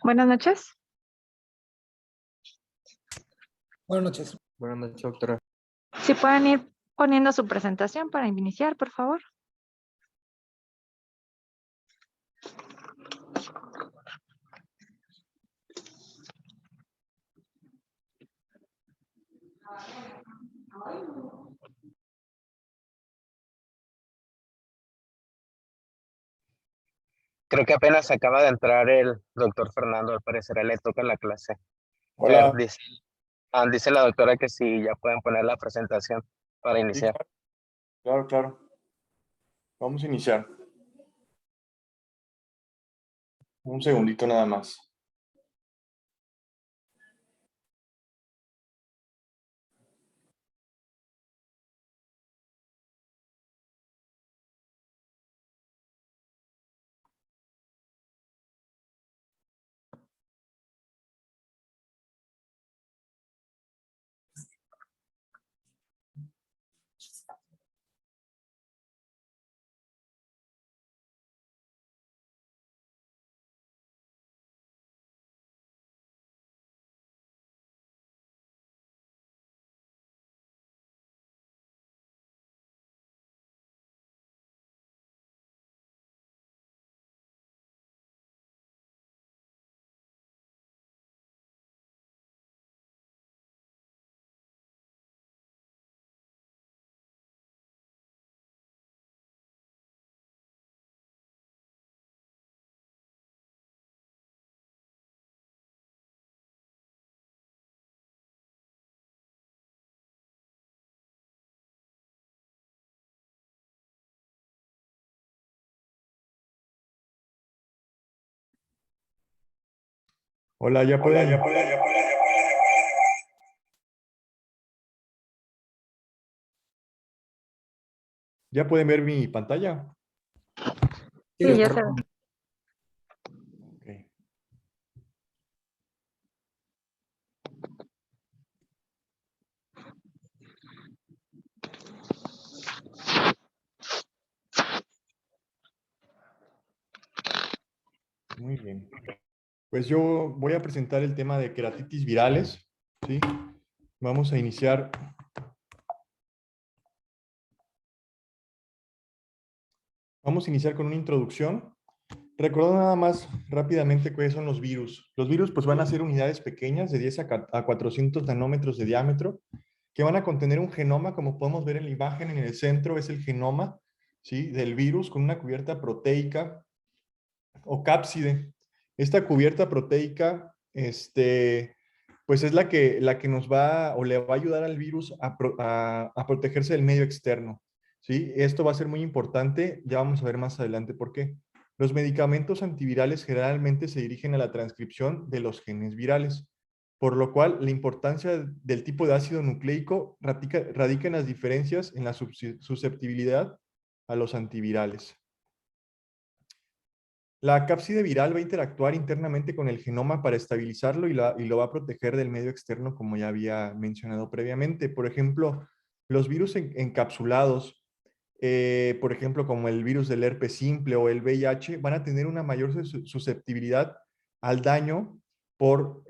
Buenas noches. Buenas noches. Buenas noches, doctora. Si pueden ir poniendo su presentación para iniciar, por favor. Creo que apenas acaba de entrar el doctor Fernando, al parecer a él le toca la clase. Hola. Dice la doctora que sí, ya pueden poner la presentación para Sí, iniciar. claro. Vamos a iniciar. Un segundito nada más. Hola, ya pueden. ¿Ya pueden ver mi pantalla? Sí, ya se ve. Ok. Muy bien. Pues yo voy a presentar el tema de queratitis virales, ¿sí? Vamos a iniciar. Vamos a iniciar con una introducción. Recordando nada más rápidamente cuáles son los virus. Los virus pues van a ser unidades pequeñas de 10 a 400 nanómetros de diámetro que van a contener un genoma, como podemos ver en la imagen en el centro es el genoma, ¿sí? Del virus con una cubierta proteica o cápside. Esta cubierta proteica, pues es la que nos va o le va a ayudar al virus a protegerse del medio externo, ¿sí? Esto va a ser muy importante, ya vamos a ver más adelante por qué. Los medicamentos antivirales generalmente se dirigen a la transcripción de los genes virales, por lo cual la importancia del tipo de ácido nucleico radica en las diferencias en la susceptibilidad a los antivirales. La cápside viral va a interactuar internamente con el genoma para estabilizarlo y lo va a proteger del medio externo, como ya había mencionado previamente. Por ejemplo, los virus encapsulados, por ejemplo, como el virus del herpes simple o el VIH, van a tener una mayor susceptibilidad al daño por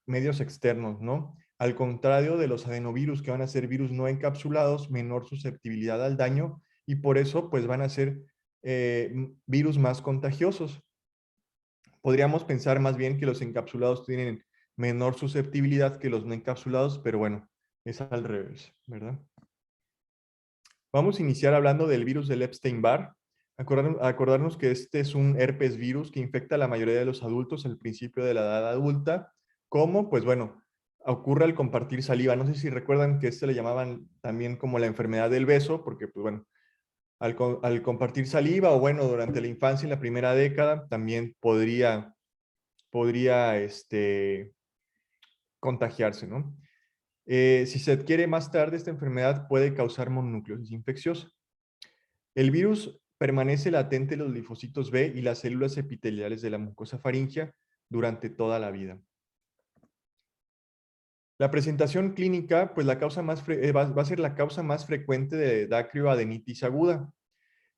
medios externos, ¿no? Al contrario de los adenovirus, que van a ser virus no encapsulados, menor susceptibilidad al daño, y por eso, pues, van a ser virus más contagiosos. Podríamos pensar más bien que los encapsulados tienen menor susceptibilidad que los no encapsulados, pero bueno, es al revés, ¿verdad? Vamos a iniciar hablando del virus del Epstein-Barr. Acordarnos que este es un herpes virus que infecta a la mayoría de los adultos al principio de la edad adulta. ¿Cómo? Pues bueno, ocurre al compartir saliva. No sé si recuerdan que le llamaban también como la enfermedad del beso, porque pues bueno, al compartir saliva o bueno, durante la infancia en la primera década también podría contagiarse, ¿no? Si se adquiere más tarde, esta enfermedad puede causar mononucleosis infecciosa. El virus permanece latente en los linfocitos B y las células epiteliales de la mucosa faríngea durante toda la vida. La presentación clínica, pues la causa va a ser la causa más frecuente de dacrioadenitis aguda.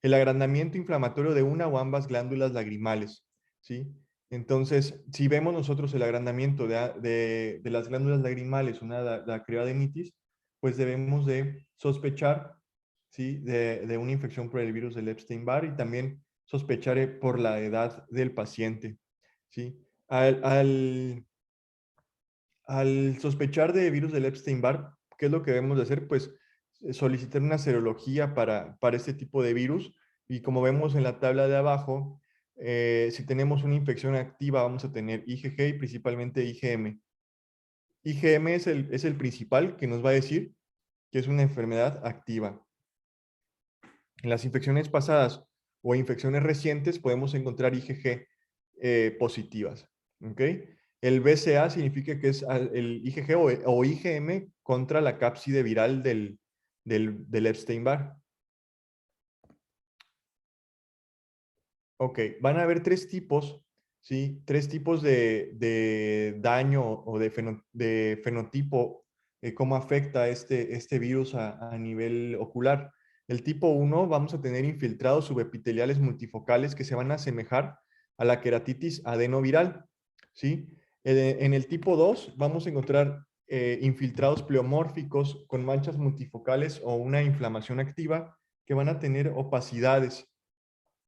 el agrandamiento inflamatorio de una o ambas glándulas lagrimales, ¿sí? Entonces, si vemos nosotros el agrandamiento de las glándulas lagrimales, una dacreoadenitis, pues debemos de sospechar, ¿sí? de una infección por el virus del Epstein-Barr y también sospechar por la edad del paciente, ¿sí? Al sospechar de virus del Epstein-Barr, ¿qué es lo que debemos de hacer? Pues solicitar una serología para este tipo de virus. Y como vemos en la tabla de abajo, si tenemos una infección activa, vamos a tener IgG y principalmente IgM. IgM es el principal que nos va a decir que es una enfermedad activa. En las infecciones pasadas o infecciones recientes podemos encontrar IgG positivas. ¿Ok? El BCA significa que es el IgG o IgM contra la cápside viral del Epstein-Barr. Ok, van a haber tres tipos, ¿sí? Tres tipos de daño o de fenotipo, cómo afecta este virus a nivel ocular. El tipo 1 vamos a tener infiltrados subepiteliales multifocales que se van a asemejar a la queratitis adenoviral, ¿sí? En el tipo 2 vamos a encontrar infiltrados pleomórficos con manchas multifocales o una inflamación activa que van a tener opacidades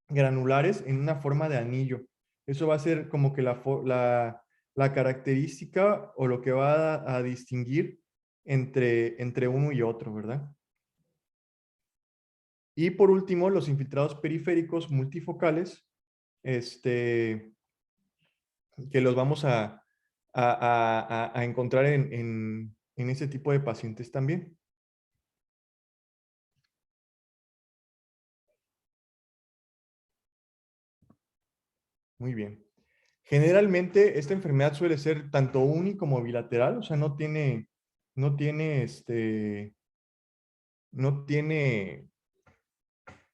granulares en una forma de anillo. Eso va a ser como que la característica o lo que va a distinguir entre uno y otro, ¿verdad? Y por último, los infiltrados periféricos multifocales, que los vamos a encontrar en ese tipo de pacientes también. Muy bien. Generalmente esta enfermedad suele ser tanto uni como bilateral, o sea, no tiene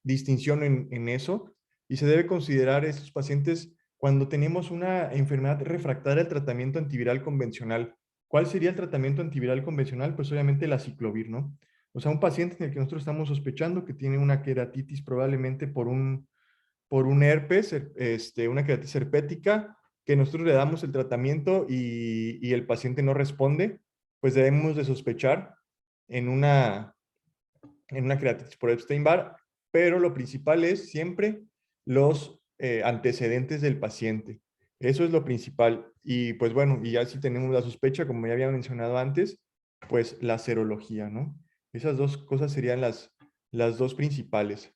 distinción en eso y se debe considerar a estos pacientes cuando tenemos una enfermedad refractaria al tratamiento antiviral convencional. ¿Cuál sería el tratamiento antiviral convencional? Pues obviamente el aciclovir, ¿no? O sea, un paciente en el que nosotros estamos sospechando que tiene una queratitis probablemente por un herpes, una queratitis herpética, que nosotros le damos el tratamiento y el paciente no responde, pues debemos de sospechar en una queratitis por Epstein-Barr, pero lo principal es siempre los antecedentes del paciente. Eso es lo principal. Y pues bueno, y ya si tenemos la sospecha, como ya había mencionado antes, pues la serología, ¿no? Esas dos cosas serían las dos principales.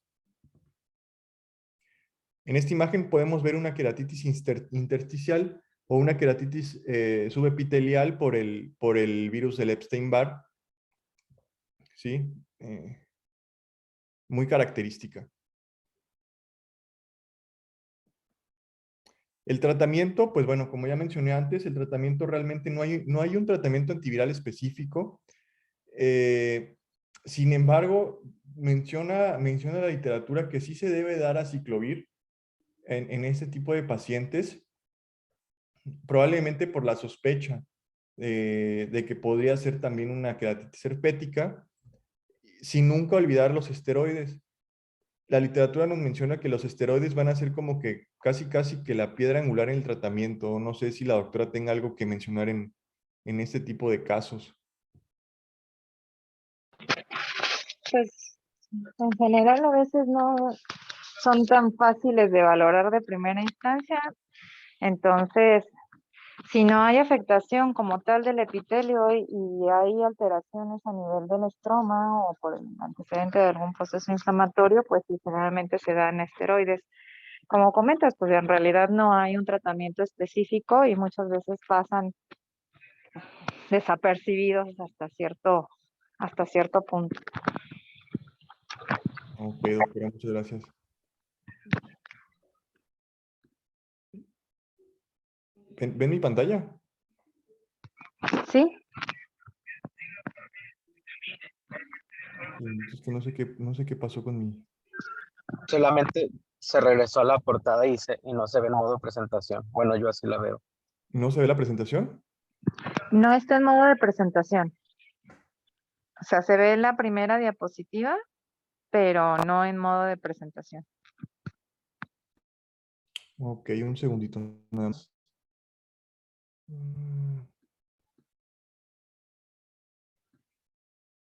En esta imagen podemos ver una queratitis intersticial o una queratitis subepitelial por el virus del Epstein-Barr, ¿sí? Muy característica. El tratamiento, pues bueno, como ya mencioné antes, el tratamiento realmente no hay un tratamiento antiviral específico. Sin embargo, menciona la literatura que sí se debe dar aciclovir en este tipo de pacientes, probablemente por la sospecha de que podría ser también una queratitis herpética, sin nunca olvidar los esteroides. La literatura nos menciona que los esteroides van a ser como que casi que la piedra angular en el tratamiento. No sé si la doctora tenga algo que mencionar en este tipo de casos. Pues en general a veces no son tan fáciles de valorar de primera instancia. Entonces, si no hay afectación como tal del epitelio y hay alteraciones a nivel del estroma o por el antecedente de algún proceso inflamatorio, pues sí, generalmente se dan esteroides. Como comentas, pues en realidad no hay un tratamiento específico y muchas veces pasan desapercibidos hasta cierto punto. Ok, doctora, muchas gracias. ¿Ven mi pantalla? ¿Sí? Es que no sé qué pasó con mi... Solamente se regresó a la portada y no se ve en modo presentación. Bueno, yo así la veo. ¿No se ve la presentación? No está en modo de presentación. O sea, se ve la primera diapositiva, pero no en modo de presentación. Ok, un segundito nada más.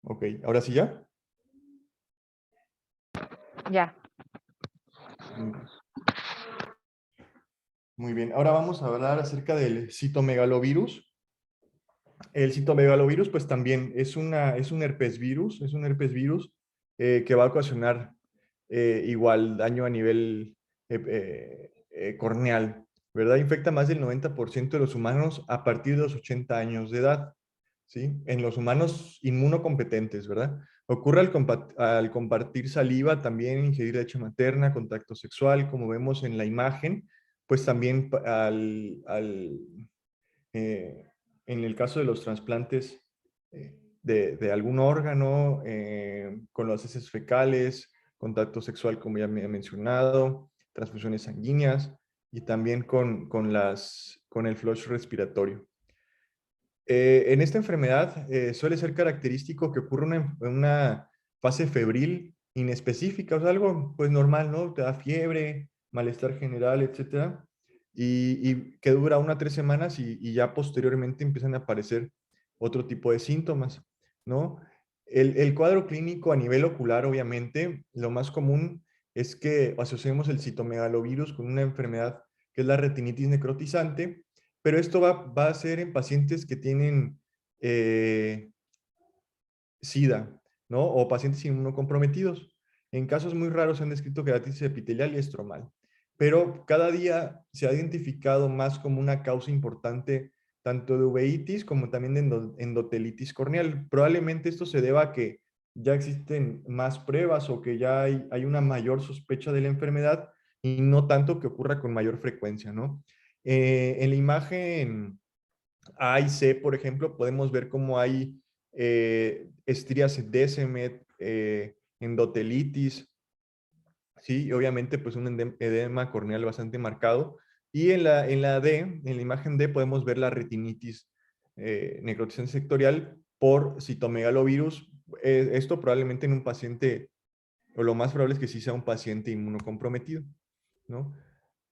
Ok, ¿ahora sí ya? Ya. Muy bien. Muy bien, ahora vamos a hablar acerca del citomegalovirus. El citomegalovirus, pues también es un herpes virus, que va a ocasionar igual daño a nivel corneal, ¿verdad? Infecta más del 90% de los humanos a partir de los 80 años de edad, ¿sí? En los humanos inmunocompetentes, ¿verdad? Ocurre al compartir saliva, también ingerir leche materna, contacto sexual, como vemos en la imagen, pues también eh, en el caso de los trasplantes de algún órgano, con las heces fecales, contacto sexual, como ya me he mencionado, transfusiones sanguíneas y también con el flush respiratorio. En esta enfermedad suele ser característico que ocurra una fase febril inespecífica, o sea, algo pues normal, ¿no? Te da fiebre, malestar general, etcétera, y que dura 1 a 3 semanas y ya posteriormente empiezan a aparecer otro tipo de síntomas, ¿no? El cuadro clínico a nivel ocular, obviamente, lo más común es que asociemos el citomegalovirus con una enfermedad que es la retinitis necrotizante, pero esto va a ser en pacientes que tienen SIDA, ¿no? O pacientes inmunocomprometidos. En casos muy raros se han descrito queratitis epitelial y estromal. Pero cada día se ha identificado más como una causa importante tanto de uveitis como también de endotelitis corneal. Probablemente esto se deba a que ya existen más pruebas o que ya hay una mayor sospecha de la enfermedad y no tanto que ocurra con mayor frecuencia, ¿no? En la imagen A y C, por ejemplo, podemos ver cómo hay estrías Descemet, endotelitis, ¿sí? Y obviamente pues un edema corneal bastante marcado. Y en la D, en la imagen D, podemos ver la retinitis necrotizante sectorial por citomegalovirus. Esto probablemente en un paciente, o lo más probable es que sí sea un paciente inmunocomprometido, ¿no?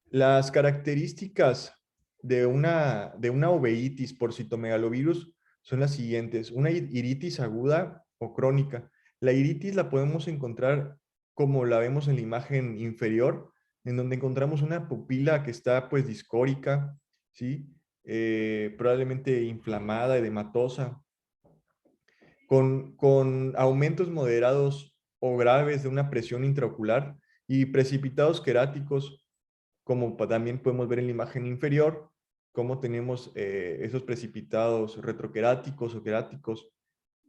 Las características de una uveitis por citomegalovirus son las siguientes. Una iritis aguda o crónica. La iritis la podemos encontrar como la vemos en la imagen inferior, en donde encontramos una pupila que está pues discórica, ¿sí? Probablemente inflamada, edematosa, con aumentos moderados o graves de una presión intraocular y precipitados queráticos, como también podemos ver en la imagen inferior, cómo tenemos esos precipitados retroqueráticos o queráticos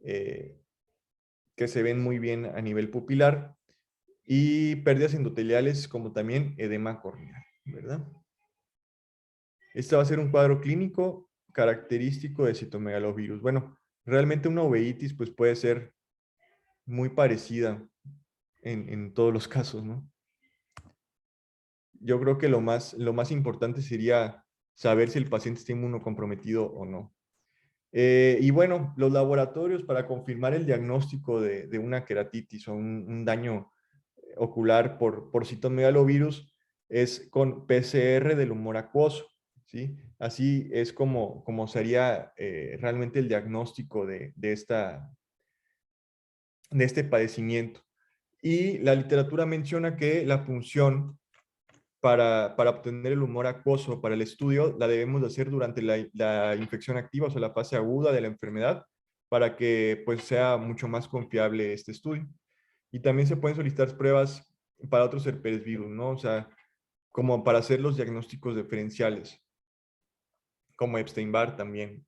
que se ven muy bien a nivel pupilar, y pérdidas endoteliales como también edema corneal, ¿verdad? Este va a ser un cuadro clínico característico de citomegalovirus. Bueno, realmente una uveitis pues puede ser muy parecida en todos los casos, ¿no? Yo creo que lo más importante sería saber si el paciente está inmunocomprometido o no. Y bueno, los laboratorios para confirmar el diagnóstico de una queratitis o un daño ocular por citomegalovirus es con PCR del humor acuoso, ¿sí? Así es como sería realmente el diagnóstico de este padecimiento. Y la literatura menciona que la punción para obtener el humor acuoso para el estudio la debemos de hacer durante la infección activa, o sea, la fase aguda de la enfermedad, para que pues sea mucho más confiable este estudio. Y también se pueden solicitar pruebas para otros herpesvirus, ¿no? O sea, como para hacer los diagnósticos diferenciales, como Epstein-Barr también.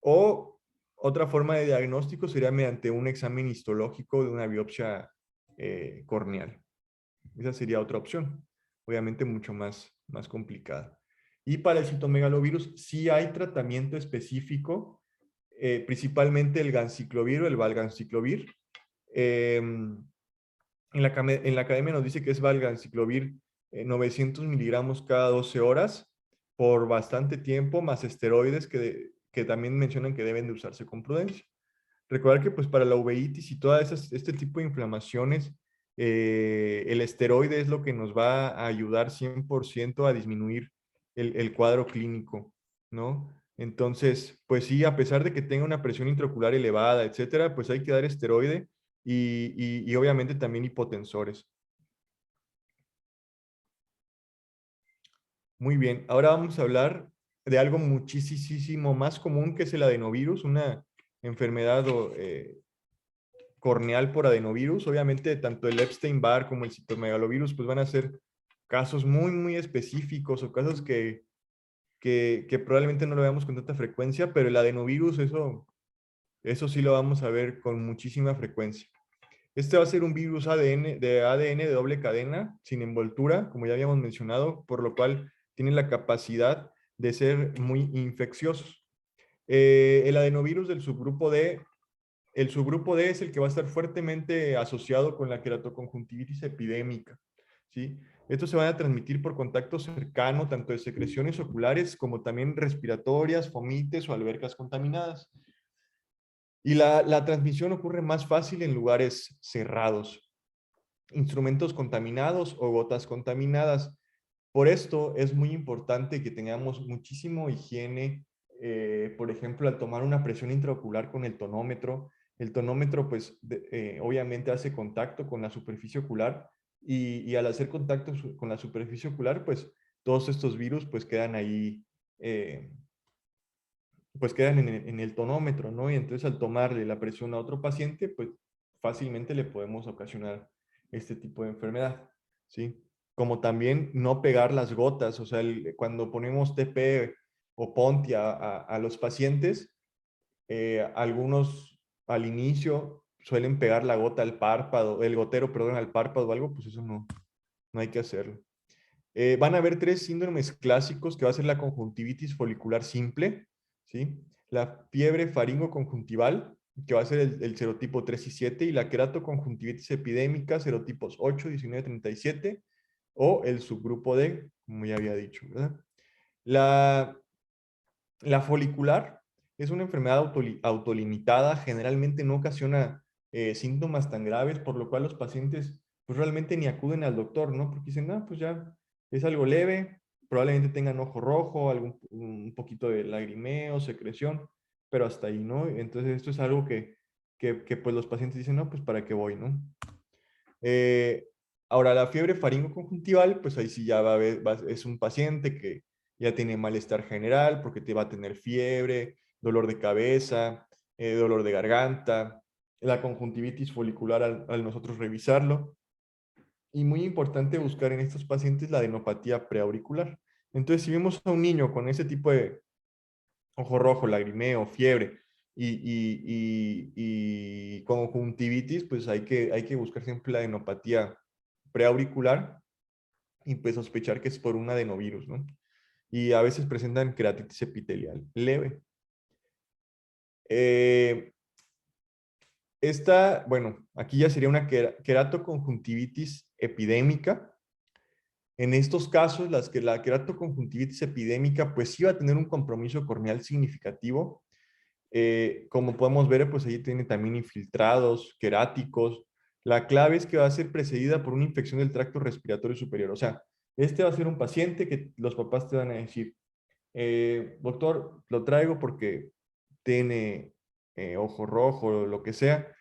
O otra forma de diagnóstico sería mediante un examen histológico de una biopsia corneal. Esa sería otra opción, obviamente mucho más complicada. Y para el citomegalovirus sí hay tratamiento específico, principalmente el ganciclovir o el valganciclovir. En la academia nos dice que es valganciclovir 900 miligramos cada 12 horas por bastante tiempo, más esteroides que también mencionan que deben de usarse con prudencia. Recordar que pues para la uveitis y todas este tipo de inflamaciones, el esteroide es lo que nos va a ayudar 100% a disminuir el cuadro clínico, ¿no? Entonces, pues sí, a pesar de que tenga una presión intraocular elevada, etcétera, pues hay que dar esteroide y obviamente también hipotensores. Muy bien, ahora vamos a hablar de algo muchísimo más común que es el adenovirus, una enfermedad corneal por adenovirus. Obviamente, tanto el Epstein-Barr como el citomegalovirus pues van a ser casos muy específicos o casos que probablemente no lo veamos con tanta frecuencia, pero el adenovirus, eso sí lo vamos a ver con muchísima frecuencia. Este va a ser un virus ADN de doble cadena, sin envoltura, como ya habíamos mencionado, por lo cual tiene la capacidad de ser muy infecciosos. El adenovirus del subgrupo D, el subgrupo D es el que va a estar fuertemente asociado con la queratoconjuntivitis epidémica, ¿sí? Estos se van a transmitir por contacto cercano, tanto de secreciones oculares como también respiratorias, fomites o albercas contaminadas. Y la transmisión ocurre más fácil en lugares cerrados, instrumentos contaminados o gotas contaminadas. Por esto es muy importante que tengamos muchísimo higiene, por ejemplo, al tomar una presión intraocular con el tonómetro pues obviamente hace contacto con la superficie ocular y al hacer contacto con la superficie ocular pues todos estos virus pues quedan ahí, pues quedan en el tonómetro, ¿no? Y entonces al tomarle la presión a otro paciente pues fácilmente le podemos ocasionar este tipo de enfermedad, ¿sí? Como también no pegar las gotas, o sea, cuando ponemos TP o Ponti a los pacientes, algunos al inicio suelen pegar la gota al párpado, el gotero, perdón, al párpado o algo, pues eso no hay que hacerlo. Van a haber 3 síndromes clásicos que va a ser la conjuntivitis folicular simple, ¿sí? La fiebre faringoconjuntival, que va a ser el serotipo 3 y 7, y la queratoconjuntivitis epidémica, serotipos 8, 19, 37, o el subgrupo D, como ya había dicho, ¿verdad? La folicular es una enfermedad autolimitada, generalmente no ocasiona síntomas tan graves, por lo cual los pacientes pues realmente ni acuden al doctor, ¿no? Porque dicen, ah, pues ya es algo leve, probablemente tengan ojo rojo, un poquito de lagrimeo, secreción, pero hasta ahí, ¿no? Entonces esto es algo que pues los pacientes dicen, no, pues para qué voy, ¿no? Eh, Ahora, la fiebre faringoconjuntival, pues ahí sí ya es un paciente que ya tiene malestar general porque te va a tener fiebre, dolor de cabeza, dolor de garganta, la conjuntivitis folicular al nosotros revisarlo. Y muy importante buscar en estos pacientes la adenopatía preauricular. Entonces, si vemos a un niño con ese tipo de ojo rojo, lagrimeo, fiebre y conjuntivitis, pues hay que buscar siempre la adenopatía preauricular y pues sospechar que es por un adenovirus, ¿no? Y a veces presentan queratitis epitelial leve. Bueno, aquí ya sería una queratoconjuntivitis epidémica. En estos casos, la queratoconjuntivitis epidémica, pues sí va a tener un compromiso corneal significativo. Como podemos ver, pues ahí tiene también infiltrados, queráticos. La clave es que va a ser precedida por una infección del tracto respiratorio superior. O sea, este va a ser un paciente que los papás te van a decir, doctor, lo traigo porque tiene ojo rojo o lo que sea.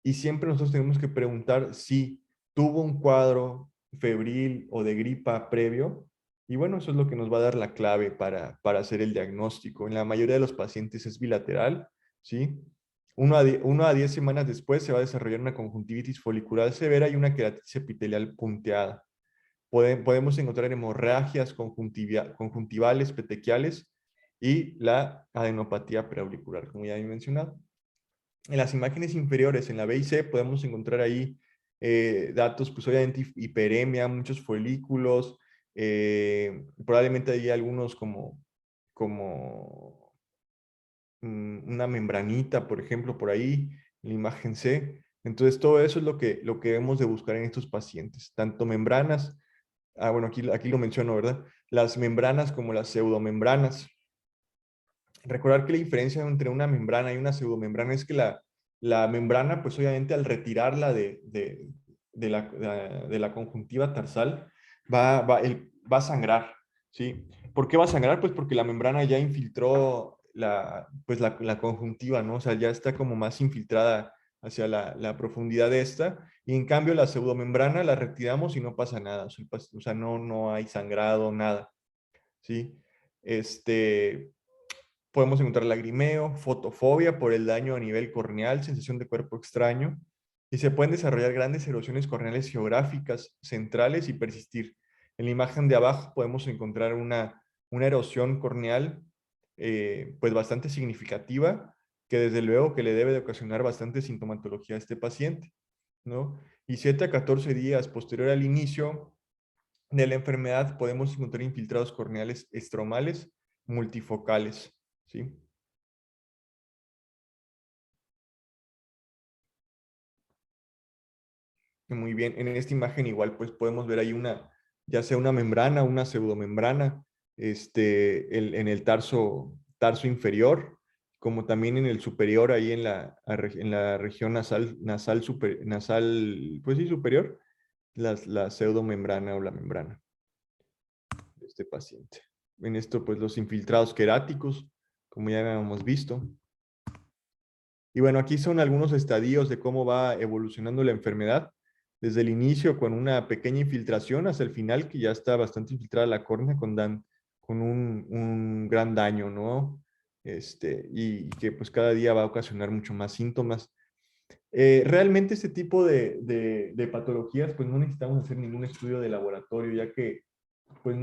Y siempre nosotros tenemos que preguntar si tuvo un cuadro febril o de gripa previo. Y bueno, eso es lo que nos va a dar la clave para hacer el diagnóstico. En la mayoría de los pacientes es bilateral, ¿sí? 1 a 10 semanas después se va a desarrollar una conjuntivitis folicular severa y una queratitis epitelial punteada. Podemos encontrar hemorragias conjuntivales, petequiales y la adenopatía preauricular, como ya he mencionado. En las imágenes inferiores, en la B y C, podemos encontrar ahí datos, pues obviamente hiperemia, muchos folículos, probablemente hay algunos como una membranita, por ejemplo, por ahí, en la imagen C. Entonces, todo eso es lo que debemos de buscar en estos pacientes, tanto membranas, bueno, aquí lo menciono, ¿verdad? Las membranas como las pseudomembranas. recordar que la diferencia entre una membrana y una pseudomembrana es que la membrana, pues obviamente al retirarla de la conjuntiva tarsal, va a sangrar, ¿sí? ¿Por qué va a sangrar? Pues porque la membrana ya infiltró la conjuntiva, ¿no? O sea, ya está como más infiltrada hacia la profundidad de esta, y en cambio la pseudomembrana la retiramos y no pasa nada, o sea, no hay sangrado, nada, ¿sí? Podemos encontrar lagrimeo, fotofobia por el daño a nivel corneal, sensación de cuerpo extraño, y se pueden desarrollar grandes erosiones corneales geográficas centrales y persistir. En la imagen de abajo podemos encontrar una erosión corneal pues bastante significativa, que desde luego que le debe de ocasionar bastante sintomatología a este paciente, ¿no? Y 7 a 14 días posterior al inicio de la enfermedad podemos encontrar infiltrados corneales estromales multifocales, ¿sí? Muy bien, en esta imagen igual pues podemos ver ahí ya sea una membrana, una pseudomembrana, en el tarso inferior, como también en el superior, ahí en la región nasal, pues sí, superior, la pseudomembrana o la membrana de este paciente. En esto pues los infiltrados queráticos, como ya habíamos visto. Y bueno, aquí son algunos estadios de cómo va evolucionando la enfermedad, desde el inicio con una pequeña infiltración hasta el final, que ya está bastante infiltrada la córnea con un gran daño, ¿no? Y que pues cada día va a ocasionar mucho más síntomas. Realmente este tipo de patologías, pues no necesitamos hacer ningún estudio de laboratorio, ya que pues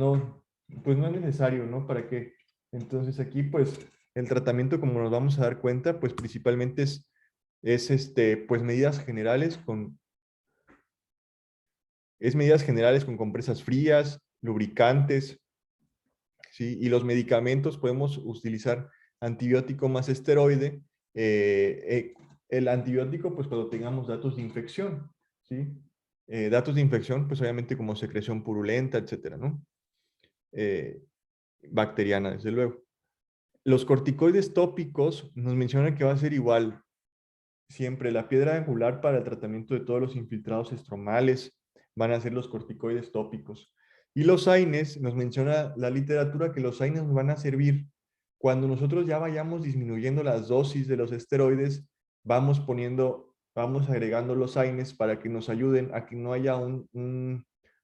pues no es necesario, ¿no? ¿Para qué? Entonces aquí pues el tratamiento, como nos vamos a dar cuenta, pues principalmente pues medidas generales con compresas frías, lubricantes, ¿sí? Y los medicamentos podemos utilizar antibiótico más esteroide. El antibiótico, pues cuando tengamos datos de infección, ¿sí? Datos de infección, pues obviamente como secreción purulenta, etcétera, ¿no? Eh, Bacteriana, desde luego. Los corticoides tópicos nos mencionan que va a ser igual. Siempre la piedra angular para el tratamiento de todos los infiltrados estromales van a ser los corticoides tópicos. Y los AINES, nos menciona la literatura que los AINES nos van a servir cuando nosotros ya vayamos disminuyendo las dosis de los esteroides, vamos agregando los AINES para que nos ayuden a que no haya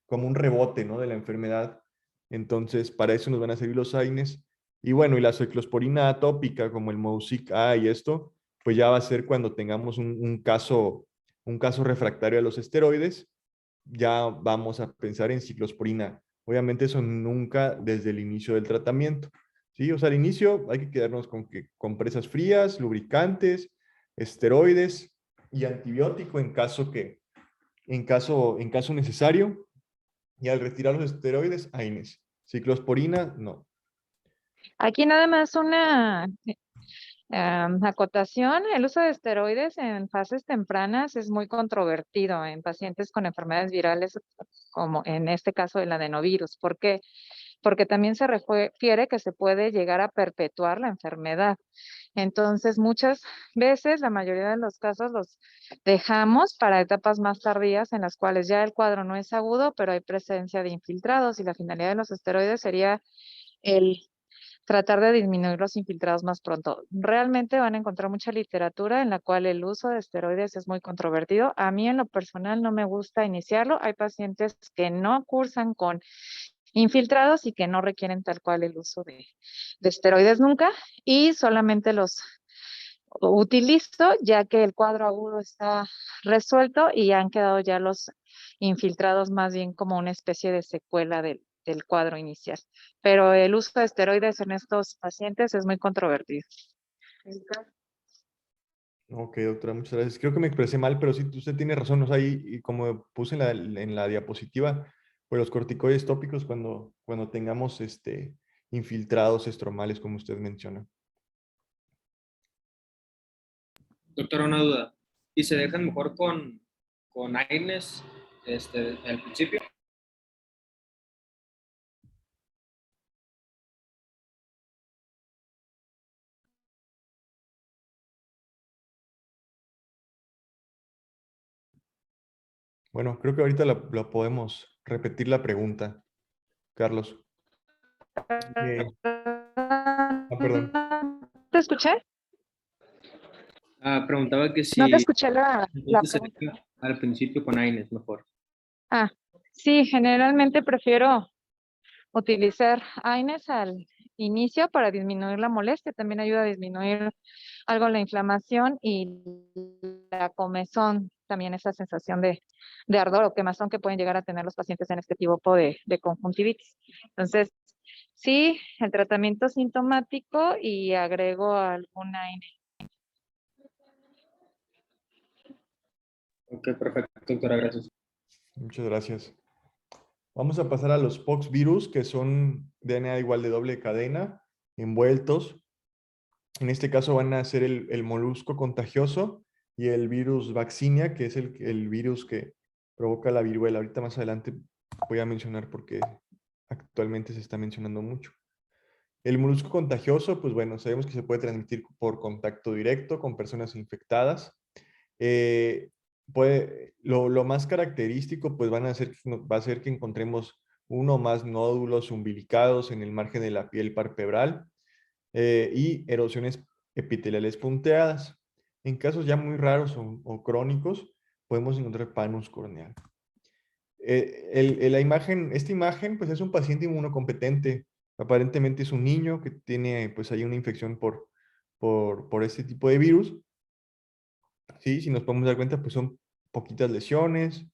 como un rebote, ¿no? De la enfermedad. Entonces, para eso nos van a servir los AINES. Y bueno, y la ciclosporina atópica, como el Mousic A y esto, pues ya va a ser cuando tengamos un caso refractario a los esteroides, ya vamos a pensar en ciclosporina. Obviamente eso nunca desde el inicio del tratamiento, ¿sí? O sea, al inicio hay que quedarnos con compresas frías, lubricantes, esteroides y antibiótico en caso necesario, y al retirar los esteroides, AINES. Ciclosporina, no. Aquí nada más una acotación, el uso de esteroides en fases tempranas es muy controvertido en pacientes con enfermedades virales, como en este caso el adenovirus. ¿Por qué? Porque también se refiere que se puede llegar a perpetuar la enfermedad. Entonces, muchas veces, la mayoría de los casos los dejamos para etapas más tardías en las cuales ya el cuadro no es agudo, pero hay presencia de infiltrados y la finalidad de los esteroides sería el tratar de disminuir los infiltrados más pronto. Realmente van a encontrar mucha literatura en la cual el uso de esteroides es muy controvertido. A mí en lo personal no me gusta iniciarlo. Hay pacientes que no cursan con infiltrados y que no requieren tal cual el uso de esteroides nunca y solamente los utilizo ya que el cuadro agudo está resuelto y han quedado ya los infiltrados más bien como una especie de secuela del cuadro inicial. Pero el uso de esteroides en estos pacientes es muy controvertido. Ok, doctora, muchas gracias. Creo que me expresé mal, pero sí, usted tiene razón. O sea, y como puse en la diapositiva, pues los corticoides tópicos cuando tengamos infiltrados estromales, como usted menciona. Doctora, una duda. ¿Y se dejan mejor con AINES al principio? Bueno, creo que ahorita lo podemos repetir la pregunta, Carlos. Eh, perdón. ¿Te escuché? Preguntaba que No te si escuché la entonces se pregunta. deja al principio con AINES mejor. Ah, sí, generalmente prefiero utilizar AINES al inicio para disminuir la molestia. También ayuda a disminuir algo la inflamación y la comezón, también esa sensación de ardor o quemazón que pueden llegar a tener los pacientes en este tipo de conjuntivitis. Entonces, sí, el tratamiento sintomático y agrego alguna AINES. Ok, perfecto, doctora, gracias. Muchas gracias. Vamos a pasar a los pox virus, que son DNA igual de doble cadena, envueltos. En este caso van a ser el molusco contagioso y el virus vaccinia, que es el virus que provoca la viruela. Ahorita más adelante voy a mencionar porque actualmente se está mencionando mucho. El molusco contagioso, pues bueno, sabemos que se puede transmitir por contacto directo con personas infectadas. Eh, lo más característico, pues va a ser que encontremos uno o más nódulos umbilicados en el margen de la piel palpebral y erosiones epiteliales punteadas. En casos ya muy raros o crónicos, podemos encontrar panus corneal. Esta imagen, pues es un paciente inmunocompetente. Aparentemente es un niño que tiene, pues hay una infección por este tipo de virus. Sí, si nos podemos dar cuenta, pues son poquitas lesiones,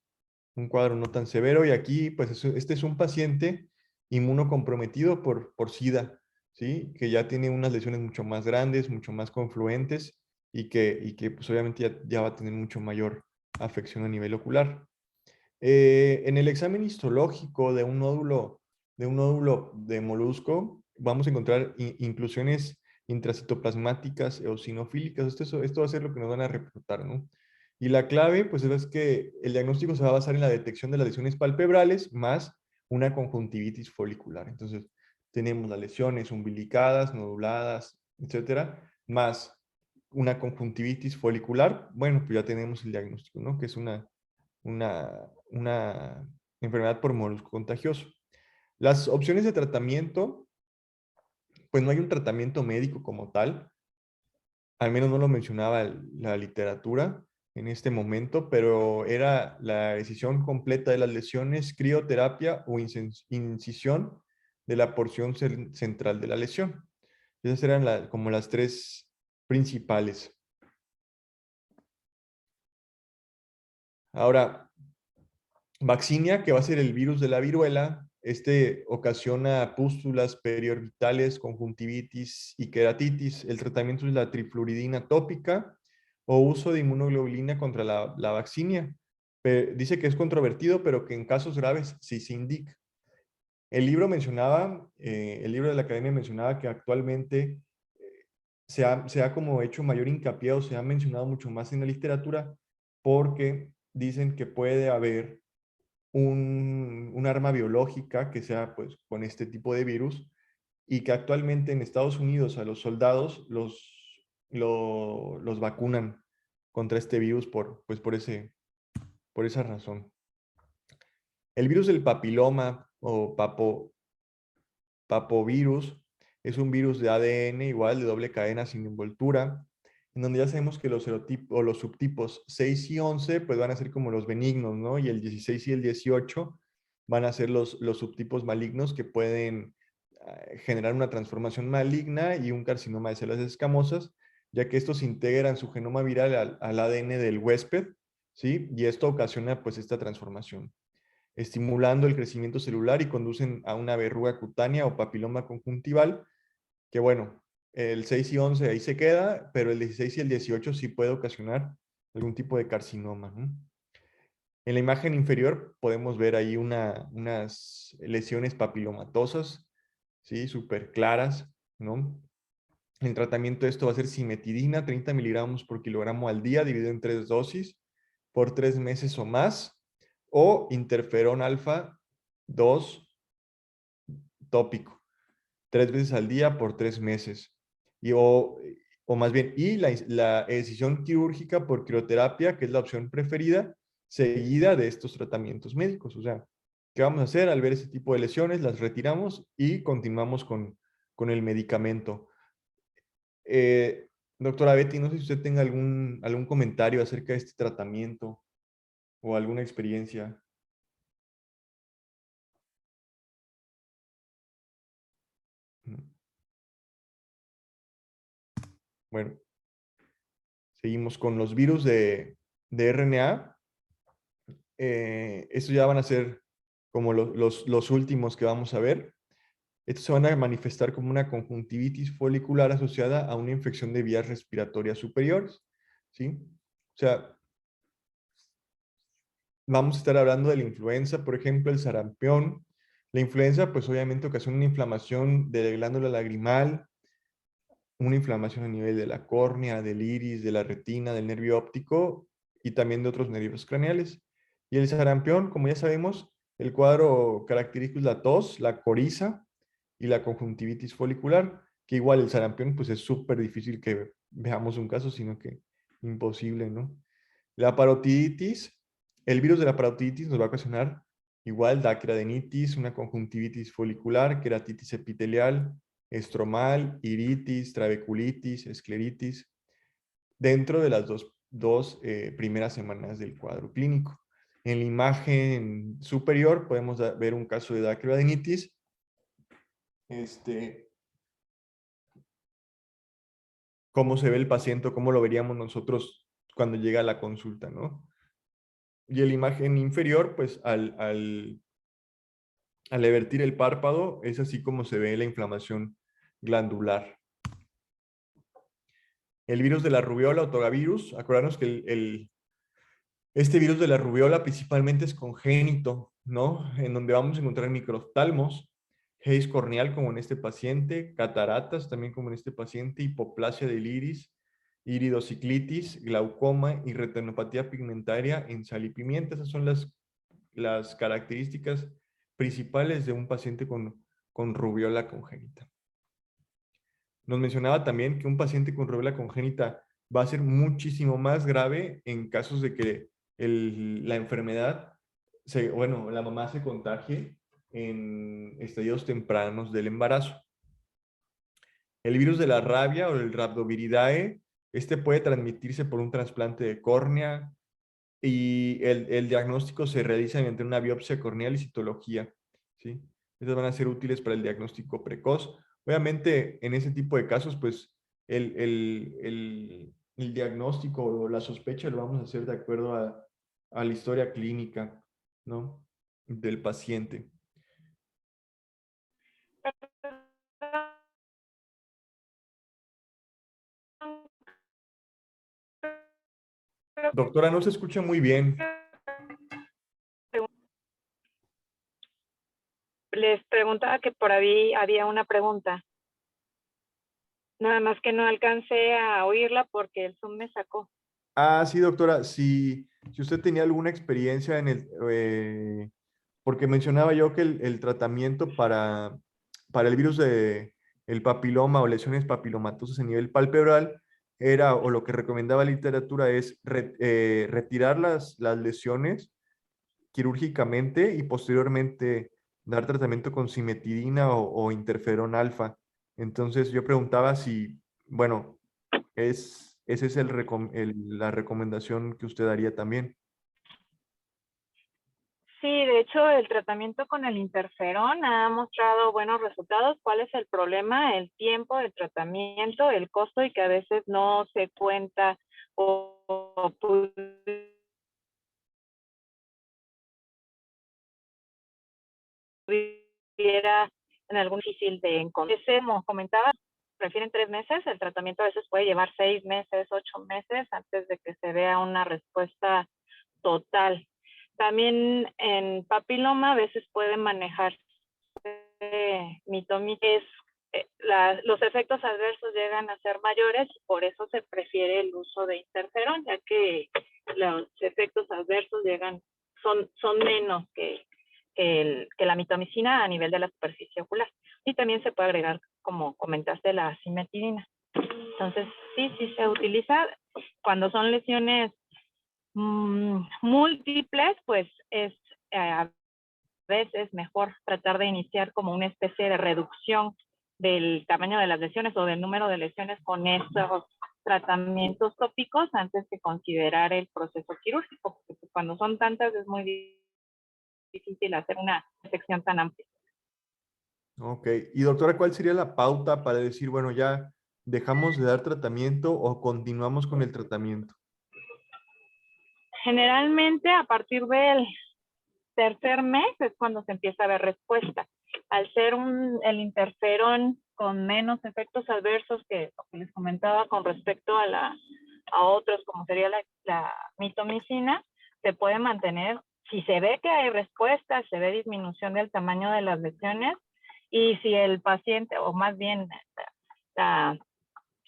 un cuadro no tan severo. Y aquí, pues este es un paciente inmunocomprometido por SIDA, ¿sí? Que ya tiene unas lesiones mucho más grandes, mucho más confluentes y que pues obviamente ya va a tener mucho mayor afección a nivel ocular. En el examen histológico de un nódulo de molusco, vamos a encontrar inclusiones intracitoplasmáticas eosinofílicas. Esto va a ser lo que nos van a reportar, ¿no? Y la clave, pues es que el diagnóstico se va a basar en la detección de las lesiones palpebrales más una conjuntivitis folicular. Entonces, tenemos las lesiones umbilicadas, noduladas, etcétera, más una conjuntivitis folicular. Bueno, pues ya tenemos el diagnóstico, ¿no? Que es una enfermedad por molusco contagioso. Las opciones de tratamiento, pues no hay un tratamiento médico como tal, al menos no lo mencionaba la literatura en este momento, pero era la decisión completa de las lesiones, crioterapia o incisión de la porción central de la lesión. Esas eran como las tres principales. Ahora, vaccinia, que va a ser el virus de la viruela, ocasiona pústulas periorbitales, conjuntivitis y queratitis. El tratamiento es la trifluoridina tópica o uso de inmunoglobulina contra la vaccinia. Dice que es controvertido, pero que en casos graves sí se indica. El libro el libro de la academia mencionaba que actualmente se ha como hecho mayor hincapié o se ha mencionado mucho más en la literatura porque dicen que puede haber un arma biológica que sea pues con este tipo de virus y que actualmente en Estados Unidos a los soldados los vacunan contra este virus por esa razón. El virus del papiloma o papovirus es un virus de ADN igual de doble cadena sin envoltura, en donde ya sabemos que los serotipos o los subtipos 6 y 11 pues van a ser como los benignos, ¿no? Y el 16 y el 18 van a ser los subtipos malignos que pueden generar una transformación maligna y un carcinoma de células escamosas, ya que estos integran su genoma viral al ADN del huésped, ¿sí? Y esto ocasiona pues esta transformación, estimulando el crecimiento celular y conducen a una verruga cutánea o papiloma conjuntival, que bueno, el 6 y 11 ahí se queda, pero el 16 y el 18 sí puede ocasionar algún tipo de carcinoma, ¿no? En la imagen inferior podemos ver ahí unas lesiones papilomatosas, ¿sí? Súper claras, ¿no? El tratamiento de esto va a ser cimetidina, 30 miligramos por kilogramo al día, dividido en 3 dosis, por 3 meses o más, o interferón alfa 2 tópico, 3 veces al día por 3 meses. O más bien, y la decisión quirúrgica por crioterapia, que es la opción preferida, seguida de estos tratamientos médicos. O sea, ¿qué vamos a hacer al ver ese tipo de lesiones? Las retiramos y continuamos con el medicamento. Doctora Betty, no sé si usted tenga algún comentario acerca de este tratamiento o alguna experiencia. Bueno, seguimos con los virus de RNA. Estos ya van a ser como los últimos que vamos a ver. Estos se van a manifestar como una conjuntivitis folicular asociada a una infección de vías respiratorias superiores, ¿sí? O sea, vamos a estar hablando de la influenza, por ejemplo, el sarampión. La influenza, pues obviamente ocasiona una inflamación de la glándula lagrimal, una inflamación a nivel de la córnea, del iris, de la retina, del nervio óptico y también de otros nervios craneales. Y el sarampión, como ya sabemos, el cuadro característico es la tos, la coriza y la conjuntivitis folicular, que igual el sarampión, pues es súper difícil que veamos un caso, sino que imposible, ¿no? La parotiditis, el virus de la parotiditis nos va a ocasionar igual dacradenitis, una conjuntivitis folicular, queratitis epitelial, estromal, iritis, trabeculitis, escleritis, dentro de las dos primeras semanas del cuadro clínico. En la imagen superior podemos ver un caso de dacradenitis. Cómo se ve el paciente, cómo lo veríamos nosotros cuando llega a la consulta, ¿no? Y en la imagen inferior, pues al evertir el párpado, es así como se ve la inflamación glandular. El virus de la rubiola o togavirus, acordarnos que este virus de la rubiola principalmente es congénito, ¿no? En donde vamos a encontrar microftalmos, haze corneal como en este paciente, cataratas también como en este paciente, hipoplasia del iris, iridociclitis, glaucoma y retinopatía pigmentaria en sal y pimienta. Esas son las características principales de un paciente con rubiola congénita. Nos mencionaba también que un paciente con rubiola congénita va a ser muchísimo más grave en casos de que la enfermedad, la mamá se contagie en estadios tempranos del embarazo. El virus de la rabia o el Rhabdoviridae, este puede transmitirse por un trasplante de córnea y el diagnóstico se realiza mediante una biopsia corneal y citología, ¿sí? Estas van a ser útiles para el diagnóstico precoz. Obviamente, en ese tipo de casos, pues, el diagnóstico o la sospecha lo vamos a hacer de acuerdo a la historia clínica, ¿no? Del paciente. Doctora, no se escucha muy bien. Les preguntaba que por ahí había una pregunta. Nada más que no alcancé a oírla porque el Zoom me sacó. Ah, sí, doctora. Si usted tenía alguna experiencia porque mencionaba yo que el tratamiento para el virus de el papiloma o lesiones papilomatosas a nivel palpebral era, o lo que recomendaba la literatura es retirar las lesiones quirúrgicamente y posteriormente dar tratamiento con cimetidina o interferón alfa. Entonces yo preguntaba si, bueno, esa es la recomendación que usted daría también. Sí, de hecho, el tratamiento con el interferón ha mostrado buenos resultados. ¿Cuál es el problema? El tiempo del tratamiento, el costo y que a veces no se cuenta o pudiera en algún difícil de encontrar. Como comentaba, prefieren 3 meses. El tratamiento a veces puede llevar 6 meses, 8 meses antes de que se vea una respuesta total. También en papiloma a veces puede manejarse mitomitis. Los efectos adversos llegan a ser mayores y por eso se prefiere el uso de interferón, ya que los efectos adversos son menos que la mitomicina a nivel de la superficie ocular. Y también se puede agregar, como comentaste, la cimetidina. Entonces, sí se utiliza cuando son lesiones múltiples, pues es a veces mejor tratar de iniciar como una especie de reducción del tamaño de las lesiones o del número de lesiones con estos tratamientos tópicos antes de considerar el proceso quirúrgico, porque pues, cuando son tantas es muy difícil hacer una sección tan amplia. Ok. Y doctora, ¿cuál sería la pauta para decir, bueno, ya dejamos de dar tratamiento o continuamos con el tratamiento? Generalmente a partir del tercer mes es cuando se empieza a ver respuesta. Al ser el interferón con menos efectos adversos que les comentaba con respecto a otros, como sería la mitomicina, se puede mantener, si se ve que hay respuesta, se ve disminución del tamaño de las lesiones, y si el paciente, o más bien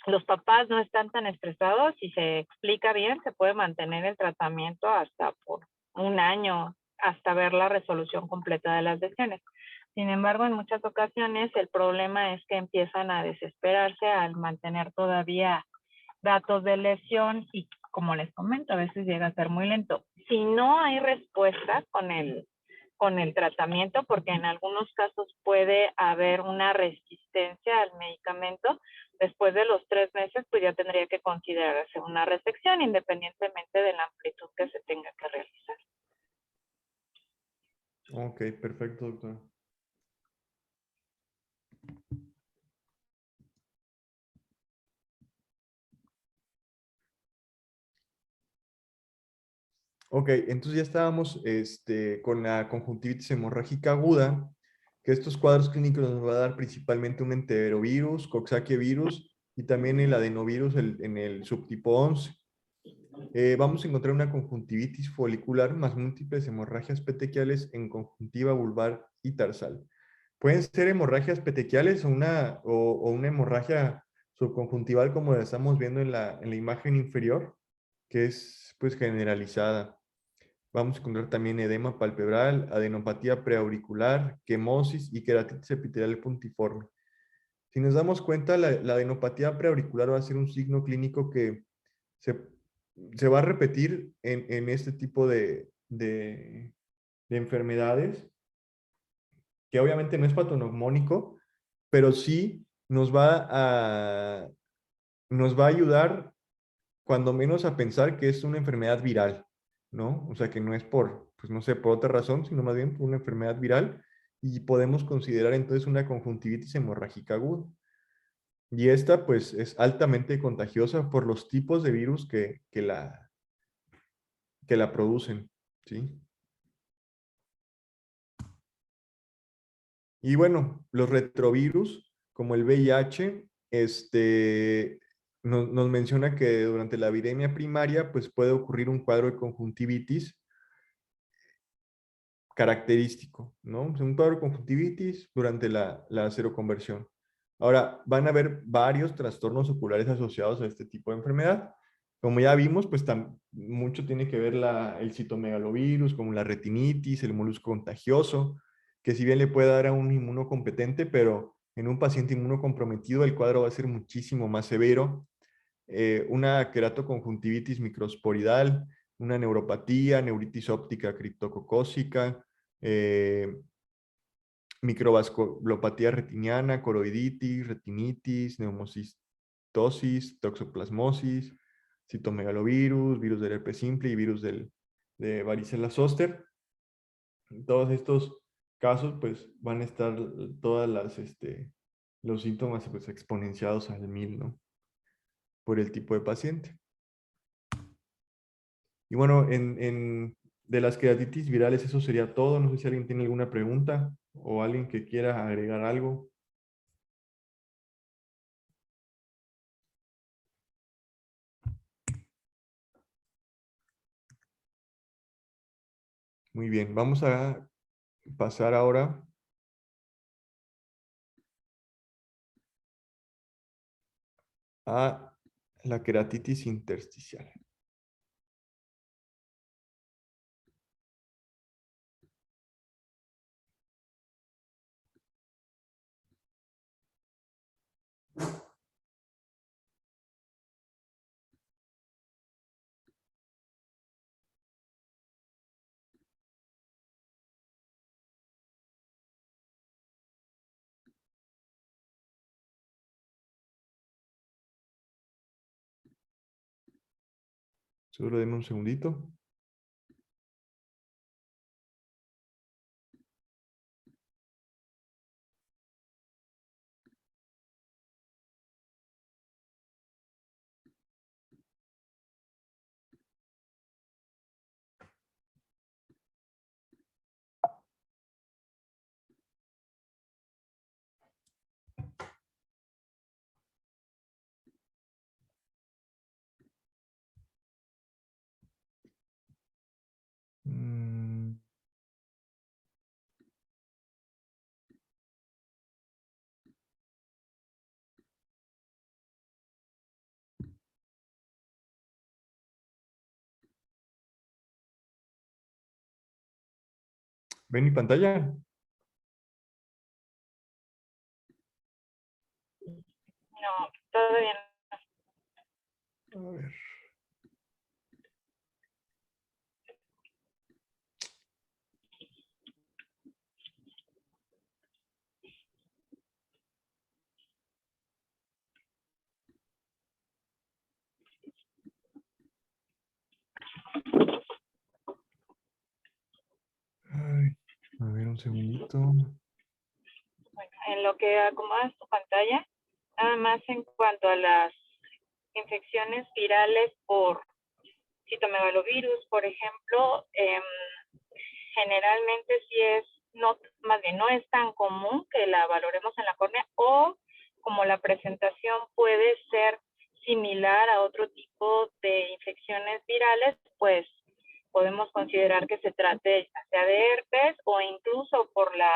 los papás no están tan estresados, si se explica bien, se puede mantener el tratamiento hasta por un año, hasta ver la resolución completa de las lesiones. Sin embargo, en muchas ocasiones el problema es que empiezan a desesperarse al mantener todavía datos de lesión y, como les comento, a veces llega a ser muy lento. Si no hay respuesta con el tratamiento, porque en algunos casos puede haber una resistencia al medicamento, después de los 3 meses, pues ya tendría que considerarse una resección, independientemente de la amplitud que se tenga que realizar. Ok, perfecto, doctora. Ok, entonces ya estábamos con la conjuntivitis hemorrágica aguda, que estos cuadros clínicos nos va a dar principalmente un enterovirus, Coxsackie virus y también el adenovirus en el subtipo 11. Vamos a encontrar una conjuntivitis folicular más múltiples hemorragias petequiales en conjuntiva vulvar y tarsal. Pueden ser hemorragias petequiales o una hemorragia subconjuntival como la estamos viendo en la imagen inferior, que es pues generalizada. Vamos a encontrar también edema palpebral, adenopatía preauricular, quemosis y queratitis epitelial puntiforme. Si nos damos cuenta, la adenopatía preauricular va a ser un signo clínico que se, se va a repetir en este tipo de enfermedades, que obviamente no es patoneumónico, pero sí nos va a ayudar cuando menos a pensar que es una enfermedad viral, ¿no? O sea, que no es pues no sé, por otra razón, sino más bien por una enfermedad viral y podemos considerar entonces una conjuntivitis hemorrágica aguda. Y esta, pues, es altamente contagiosa por los tipos de virus que la producen, ¿sí? Y bueno, los retrovirus, como el VIH, nos menciona que durante la viremia primaria, pues puede ocurrir un cuadro de conjuntivitis característico, ¿no? Un cuadro de conjuntivitis durante la seroconversión. Ahora, van a haber varios trastornos oculares asociados a este tipo de enfermedad. Como ya vimos, pues mucho tiene que ver el citomegalovirus, como la retinitis, el molusco contagioso, que si bien le puede dar a un inmunocompetente, pero en un paciente inmunocomprometido el cuadro va a ser muchísimo más severo. Una queratoconjuntivitis microsporidal, una neuropatía, neuritis óptica criptococócica, microvasculopatía retiniana, coroiditis, retinitis, neumocistosis, toxoplasmosis, citomegalovirus, virus del herpes simple y virus de varicela zoster. Todos estos casos pues van a estar todas los síntomas pues exponenciados al 1000, ¿no? Por el tipo de paciente. Y bueno, de las queratitis virales eso sería todo. No sé si alguien tiene alguna pregunta o alguien que quiera agregar algo. Muy bien, vamos a pasar ahora a la queratitis intersticial. Solo denme un segundito. Mm, ¿Ven mi pantalla? No, todo bien. A ver. Ay, a ver, un segundito. Bueno, en lo que acomodas tu pantalla, nada más en cuanto a las infecciones virales por citomegalovirus, por ejemplo, generalmente sí es, no, más bien no es tan común que la valoremos en la córnea, o como la presentación puede ser similar a otro tipo de infecciones virales, pues podemos considerar que se trate ya sea de herpes o incluso por la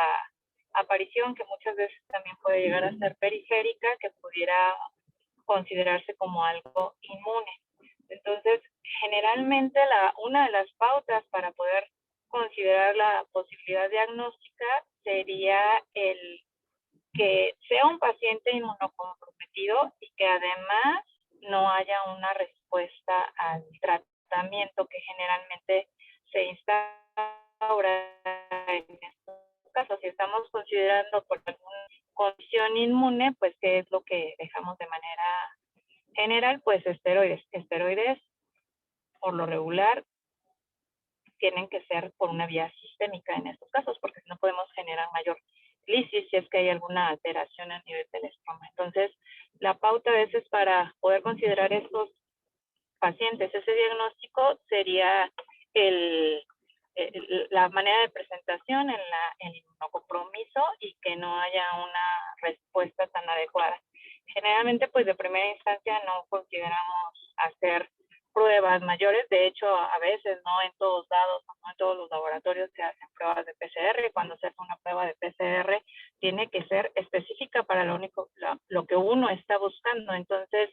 aparición que muchas veces también puede llegar a ser periférica, que pudiera considerarse como algo inmune. Entonces, generalmente una de las pautas para poder considerar la posibilidad diagnóstica sería el que sea un paciente inmunocomprometido y que además no haya una respuesta al tratamiento que generalmente se instaura en estos casos. Si estamos considerando por alguna condición inmune, pues qué es lo que dejamos de manera general, pues esteroides. Esteroides, por lo regular, tienen que ser por una vía sistémica en estos casos, porque no podemos generar mayor lisis si es que hay alguna alteración a nivel del estroma. Entonces, la pauta a veces para poder considerar estos pacientes, ese diagnóstico sería la manera de presentación en el inmunocompromiso y que no haya una respuesta tan adecuada. Generalmente, pues de primera instancia no consideramos hacer pruebas mayores. De hecho, a veces no en todos lados, no en todos los laboratorios se hacen pruebas de PCR. Cuando se hace una prueba de PCR, tiene que ser específica para lo que uno está buscando. Entonces,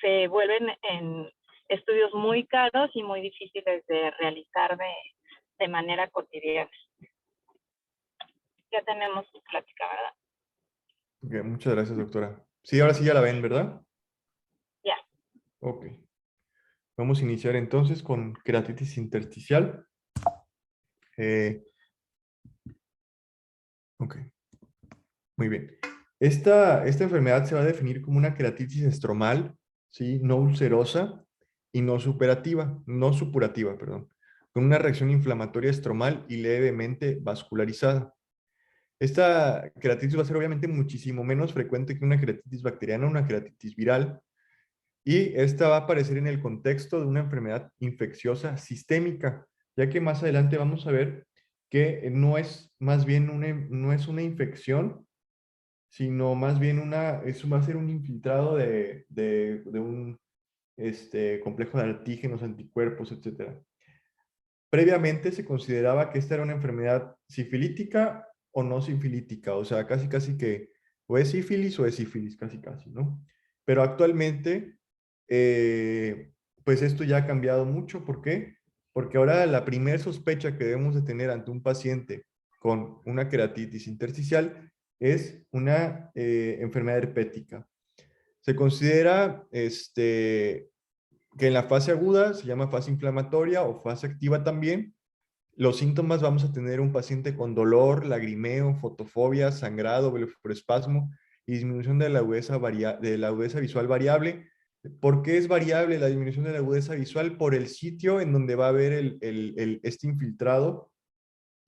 se vuelven en estudios muy caros y muy difíciles de realizar de manera cotidiana. Ya tenemos tu plática, ¿verdad? Ok, muchas gracias, doctora. Sí, ahora sí ya la ven, ¿verdad? Ya. Ok. Vamos a iniciar entonces con queratitis intersticial. Ok, muy bien. Esta enfermedad se va a definir como una queratitis estromal, ¿sí? No ulcerosa y no supurativa, perdón, con una reacción inflamatoria estromal y levemente vascularizada. Esta queratitis va a ser obviamente muchísimo menos frecuente que una queratitis bacteriana o una queratitis viral, y esta va a aparecer en el contexto de una enfermedad infecciosa sistémica, ya que más adelante vamos a ver que no es más bien no es una infección, sino más bien eso va a ser un infiltrado de un complejo de antígenos, anticuerpos, etc. Previamente se consideraba que esta era una enfermedad sifilítica o no sifilítica, o sea, casi casi que o es sífilis, casi casi, ¿no? Pero actualmente, pues esto ya ha cambiado mucho. ¿Por qué? Porque ahora la primera sospecha que debemos de tener ante un paciente con una queratitis intersticial es una enfermedad herpética. Se considera que en la fase aguda se llama fase inflamatoria o fase activa también. Los síntomas: vamos a tener un paciente con dolor, lagrimeo, fotofobia, sangrado, blefaroespasmo y disminución de la agudeza visual variable. ¿Por qué es variable la disminución de la agudeza visual? Por el sitio en donde va a haber este infiltrado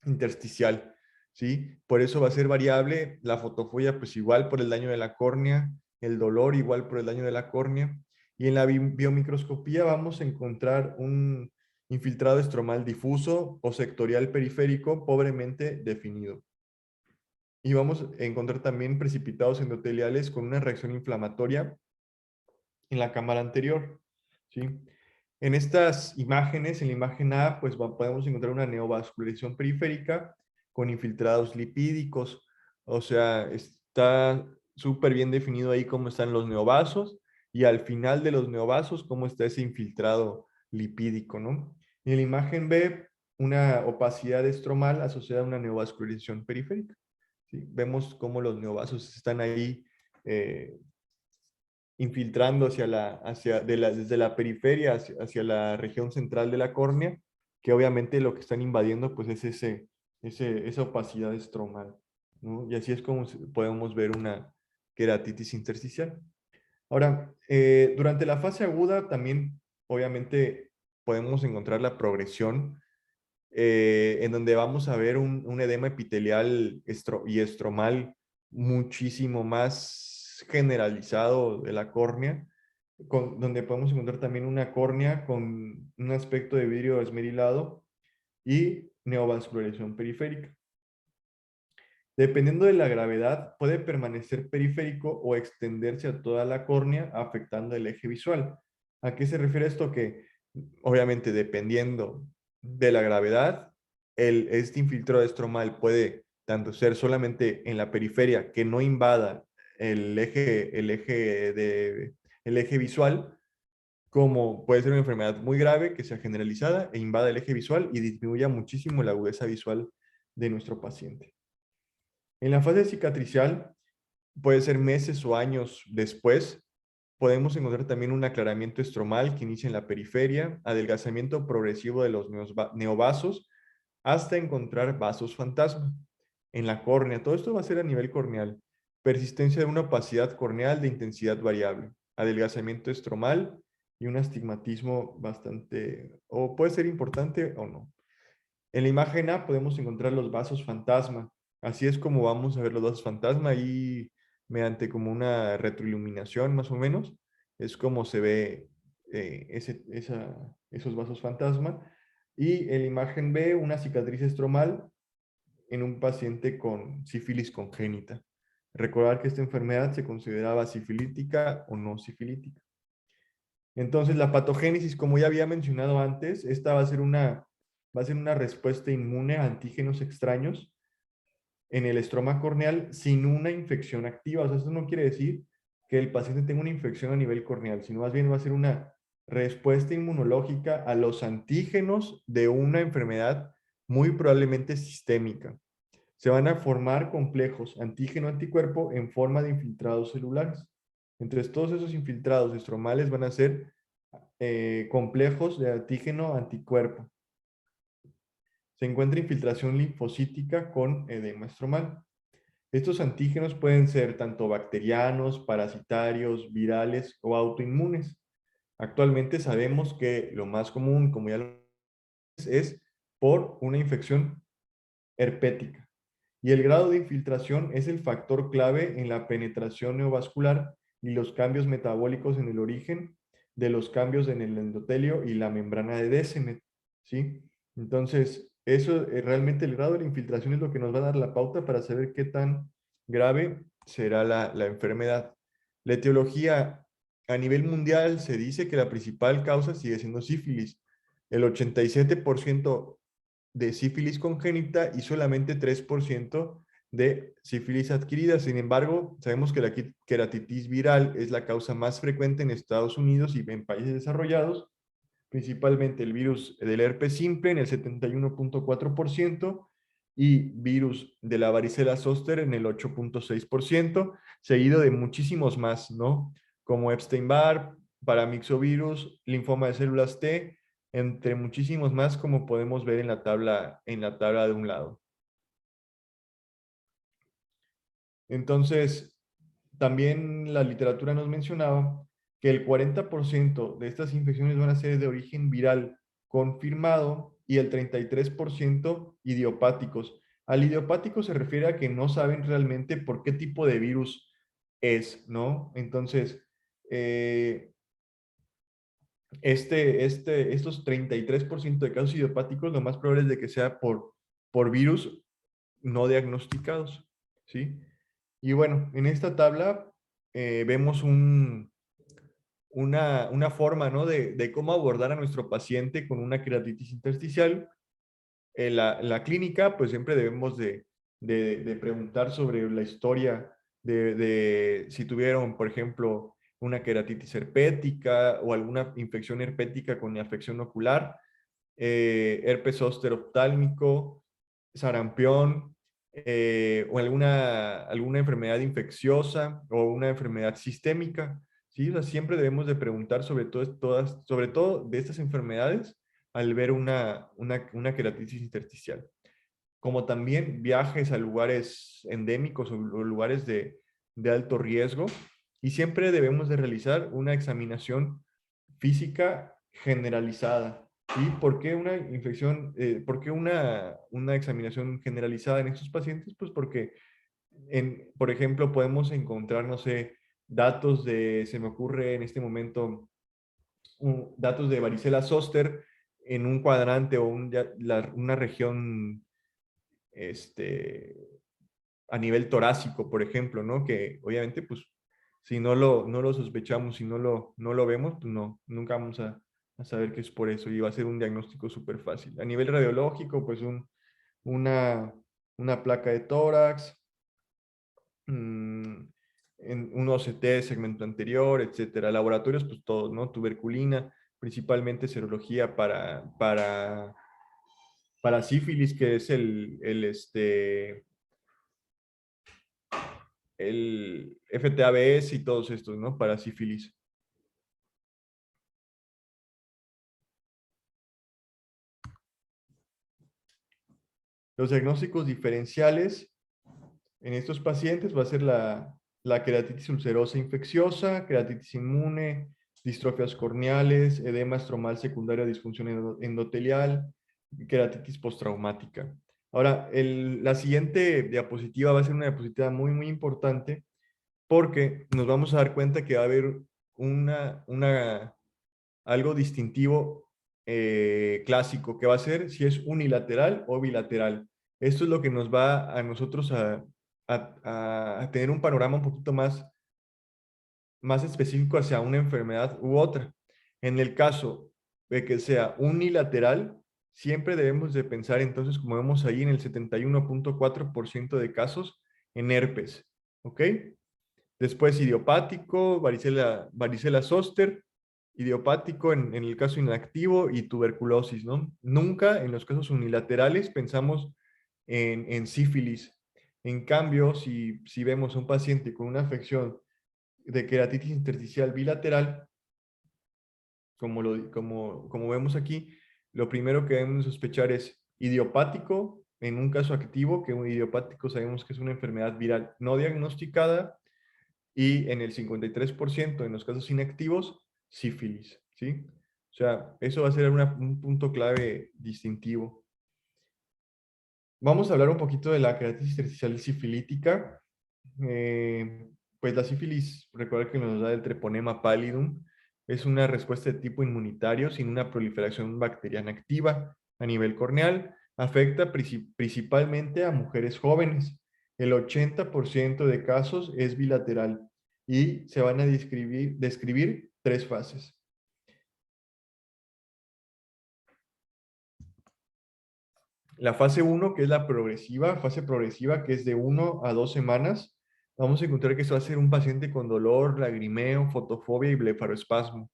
intersticial, ¿sí? Por eso va a ser variable la fotofobia, pues igual por el daño de la córnea, el dolor igual por el daño de la córnea, y en la biomicroscopía vamos a encontrar un infiltrado estromal difuso o sectorial periférico pobremente definido. Y vamos a encontrar también precipitados endoteliales con una reacción inflamatoria en la cámara anterior, ¿sí? En estas imágenes, en la imagen A, pues podemos encontrar una neovascularización periférica con infiltrados lipídicos, o sea, está súper bien definido ahí cómo están los neovasos y al final de los neovasos cómo está ese infiltrado lipídico, ¿no? Y en la imagen B, una opacidad estromal asociada a una neovascularización periférica, ¿sí? Vemos cómo los neovasos están ahí infiltrando desde la periferia hacia la región central de la córnea, que obviamente lo que están invadiendo pues es esa opacidad estromal, ¿no? Y así es como podemos ver una queratitis intersticial. Ahora, durante la fase aguda también obviamente podemos encontrar la progresión en donde vamos a ver un edema epitelial y estromal muchísimo más generalizado de la córnea, donde podemos encontrar también una córnea con un aspecto de vidrio esmerilado y neovascularización periférica. Dependiendo de la gravedad, puede permanecer periférico o extenderse a toda la córnea, afectando el eje visual. ¿A qué se refiere esto? Que obviamente dependiendo de la gravedad, este infiltrado estromal puede tanto ser solamente en la periferia, que no invada el eje visual, como puede ser una enfermedad muy grave que sea generalizada e invada el eje visual y disminuya muchísimo la agudeza visual de nuestro paciente. En la fase cicatricial, puede ser meses o años después, podemos encontrar también un aclaramiento estromal que inicia en la periferia, adelgazamiento progresivo de los neovasos, hasta encontrar vasos fantasma en la córnea. Todo esto va a ser a nivel corneal. Persistencia de una opacidad corneal de intensidad variable, adelgazamiento estromal y un astigmatismo bastante, o puede ser importante o no. En la imagen A podemos encontrar los vasos fantasma. Así es como vamos a ver los vasos fantasma ahí mediante como una retroiluminación más o menos. Es como se ve esos vasos fantasma. Y en la imagen B, una cicatriz estromal en un paciente con sífilis congénita. Recordar que esta enfermedad se consideraba sifilítica o no sifilítica. Entonces, la patogénesis, como ya había mencionado antes, esta va a ser una respuesta inmune a antígenos extraños en el estroma corneal sin una infección activa. O sea, esto no quiere decir que el paciente tenga una infección a nivel corneal, sino más bien va a ser una respuesta inmunológica a los antígenos de una enfermedad muy probablemente sistémica. Se van a formar complejos antígeno-anticuerpo en forma de infiltrados celulares. Entonces, todos esos infiltrados estromales van a ser complejos de antígeno-anticuerpo. Se encuentra infiltración linfocítica con edema estromal. Estos antígenos pueden ser tanto bacterianos, parasitarios, virales o autoinmunes. Actualmente sabemos que lo más común, como ya lo es por una infección herpética. Y el grado de infiltración es el factor clave en la penetración neovascular y los cambios metabólicos en el origen de los cambios en el endotelio y la membrana de Descemet, ¿sí? Entonces, eso realmente el grado de la infiltración es lo que nos va a dar la pauta para saber qué tan grave será la enfermedad. La etiología a nivel mundial se dice que la principal causa sigue siendo sífilis. El 87% de sífilis congénita y solamente 3% de sífilis adquirida. Sin embargo, sabemos que la queratitis viral es la causa más frecuente en Estados Unidos y en países desarrollados, principalmente el virus del herpes simple en el 71.4% y virus de la varicela zoster en el 8.6%, seguido de muchísimos más, ¿no? Como Epstein-Barr, paramyxovirus, linfoma de células T, entre muchísimos más, como podemos ver en la tabla de un lado. Entonces, también la literatura nos mencionaba que el 40% de estas infecciones van a ser de origen viral confirmado y el 33% idiopáticos. Al idiopático se refiere a que no saben realmente por qué tipo de virus es, ¿no? Entonces, estos 33% de casos idiopáticos, lo más probable es de que sea por virus no diagnosticados, ¿sí? Y bueno, en esta tabla vemos una forma, ¿no? de cómo abordar a nuestro paciente con una queratitis intersticial. En la clínica, pues siempre debemos de preguntar sobre la historia de si tuvieron, por ejemplo, una queratitis herpética o alguna infección herpética con afección ocular, herpes zóster oftálmico, sarampión, o alguna enfermedad infecciosa o una enfermedad sistémica. ¿Sí? O sea, siempre debemos de preguntar sobre todo de estas enfermedades al ver una queratitis intersticial. Como también viajes a lugares endémicos o lugares de alto riesgo. Y siempre debemos de realizar una examinación física generalizada. ¿Y por qué una infección, por qué una examinación generalizada en estos pacientes? Pues porque, por ejemplo, podemos encontrar, no sé, se me ocurre en este momento, datos de varicela zoster en un cuadrante o una región a nivel torácico, por ejemplo, ¿no? Que obviamente, pues, si no lo sospechamos, si no lo vemos, pues nunca vamos a saber que es por eso y va a ser un diagnóstico súper fácil. A nivel radiológico, pues una, una placa de tórax, un OCT de segmento anterior, etcétera. Laboratorios, pues todos, ¿no? Tuberculina, principalmente serología para sífilis, que es el FTABS y todos estos, ¿no? Para sífilis. Los diagnósticos diferenciales en estos pacientes va a ser la queratitis ulcerosa infecciosa, queratitis inmune, distrofias corneales, edema estromal secundario a disfunción endotelial, queratitis postraumática. Ahora, la siguiente diapositiva va a ser una diapositiva muy, muy importante porque nos vamos a dar cuenta que va a haber algo distintivo clásico, que va a ser si es unilateral o bilateral. Esto es lo que nos va a nosotros a tener un panorama un poquito más específico hacia una enfermedad u otra. En el caso de que sea unilateral, siempre debemos de pensar entonces, como vemos ahí, en el 71.4% de casos en herpes, ¿ok? Después idiopático, varicela zoster, idiopático en el caso inactivo y tuberculosis, ¿no? Nunca en los casos unilaterales pensamos en sífilis. En cambio, si vemos a un paciente con una afección de queratitis intersticial bilateral, como vemos aquí, lo primero que debemos sospechar es idiopático en un caso activo, que un idiopático sabemos que es una enfermedad viral no diagnosticada, y en el 53% en los casos inactivos, sífilis, ¿sí? O sea, eso va a ser un punto clave distintivo. Vamos a hablar un poquito de la queratitis intersticial sifilítica. Pues la sífilis, recuerda que nos da el treponema pallidum, es una respuesta de tipo inmunitario sin una proliferación bacteriana activa a nivel corneal. Afecta principalmente a mujeres jóvenes. El 80% de casos es bilateral y se van a describir 3 fases. La fase 1, que es la fase progresiva, que es de 1 a 2 semanas, vamos a encontrar que esto va a ser un paciente con dolor, lagrimeo, fotofobia y blefaroespasmo.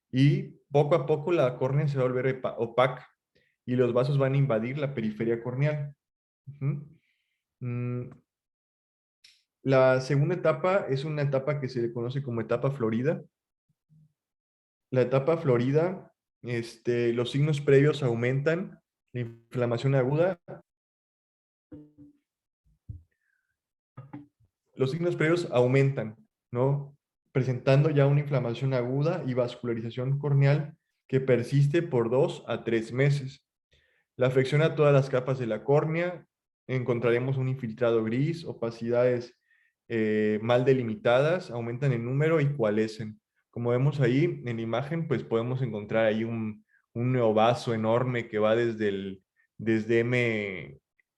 Y poco a poco la córnea se va a volver opaca y los vasos van a invadir la periferia corneal. La segunda etapa es una etapa que se le conoce como etapa florida. La etapa florida, los signos previos aumentan, la inflamación aguda. Los signos previos aumentan, ¿no? presentando ya una inflamación aguda y vascularización corneal que persiste por 2 a 3 meses. La afección a todas las capas de la córnea, encontraremos un infiltrado gris, opacidades mal delimitadas, aumentan en número y coalescen. Como vemos ahí en la imagen, pues podemos encontrar ahí un neovaso enorme que va desde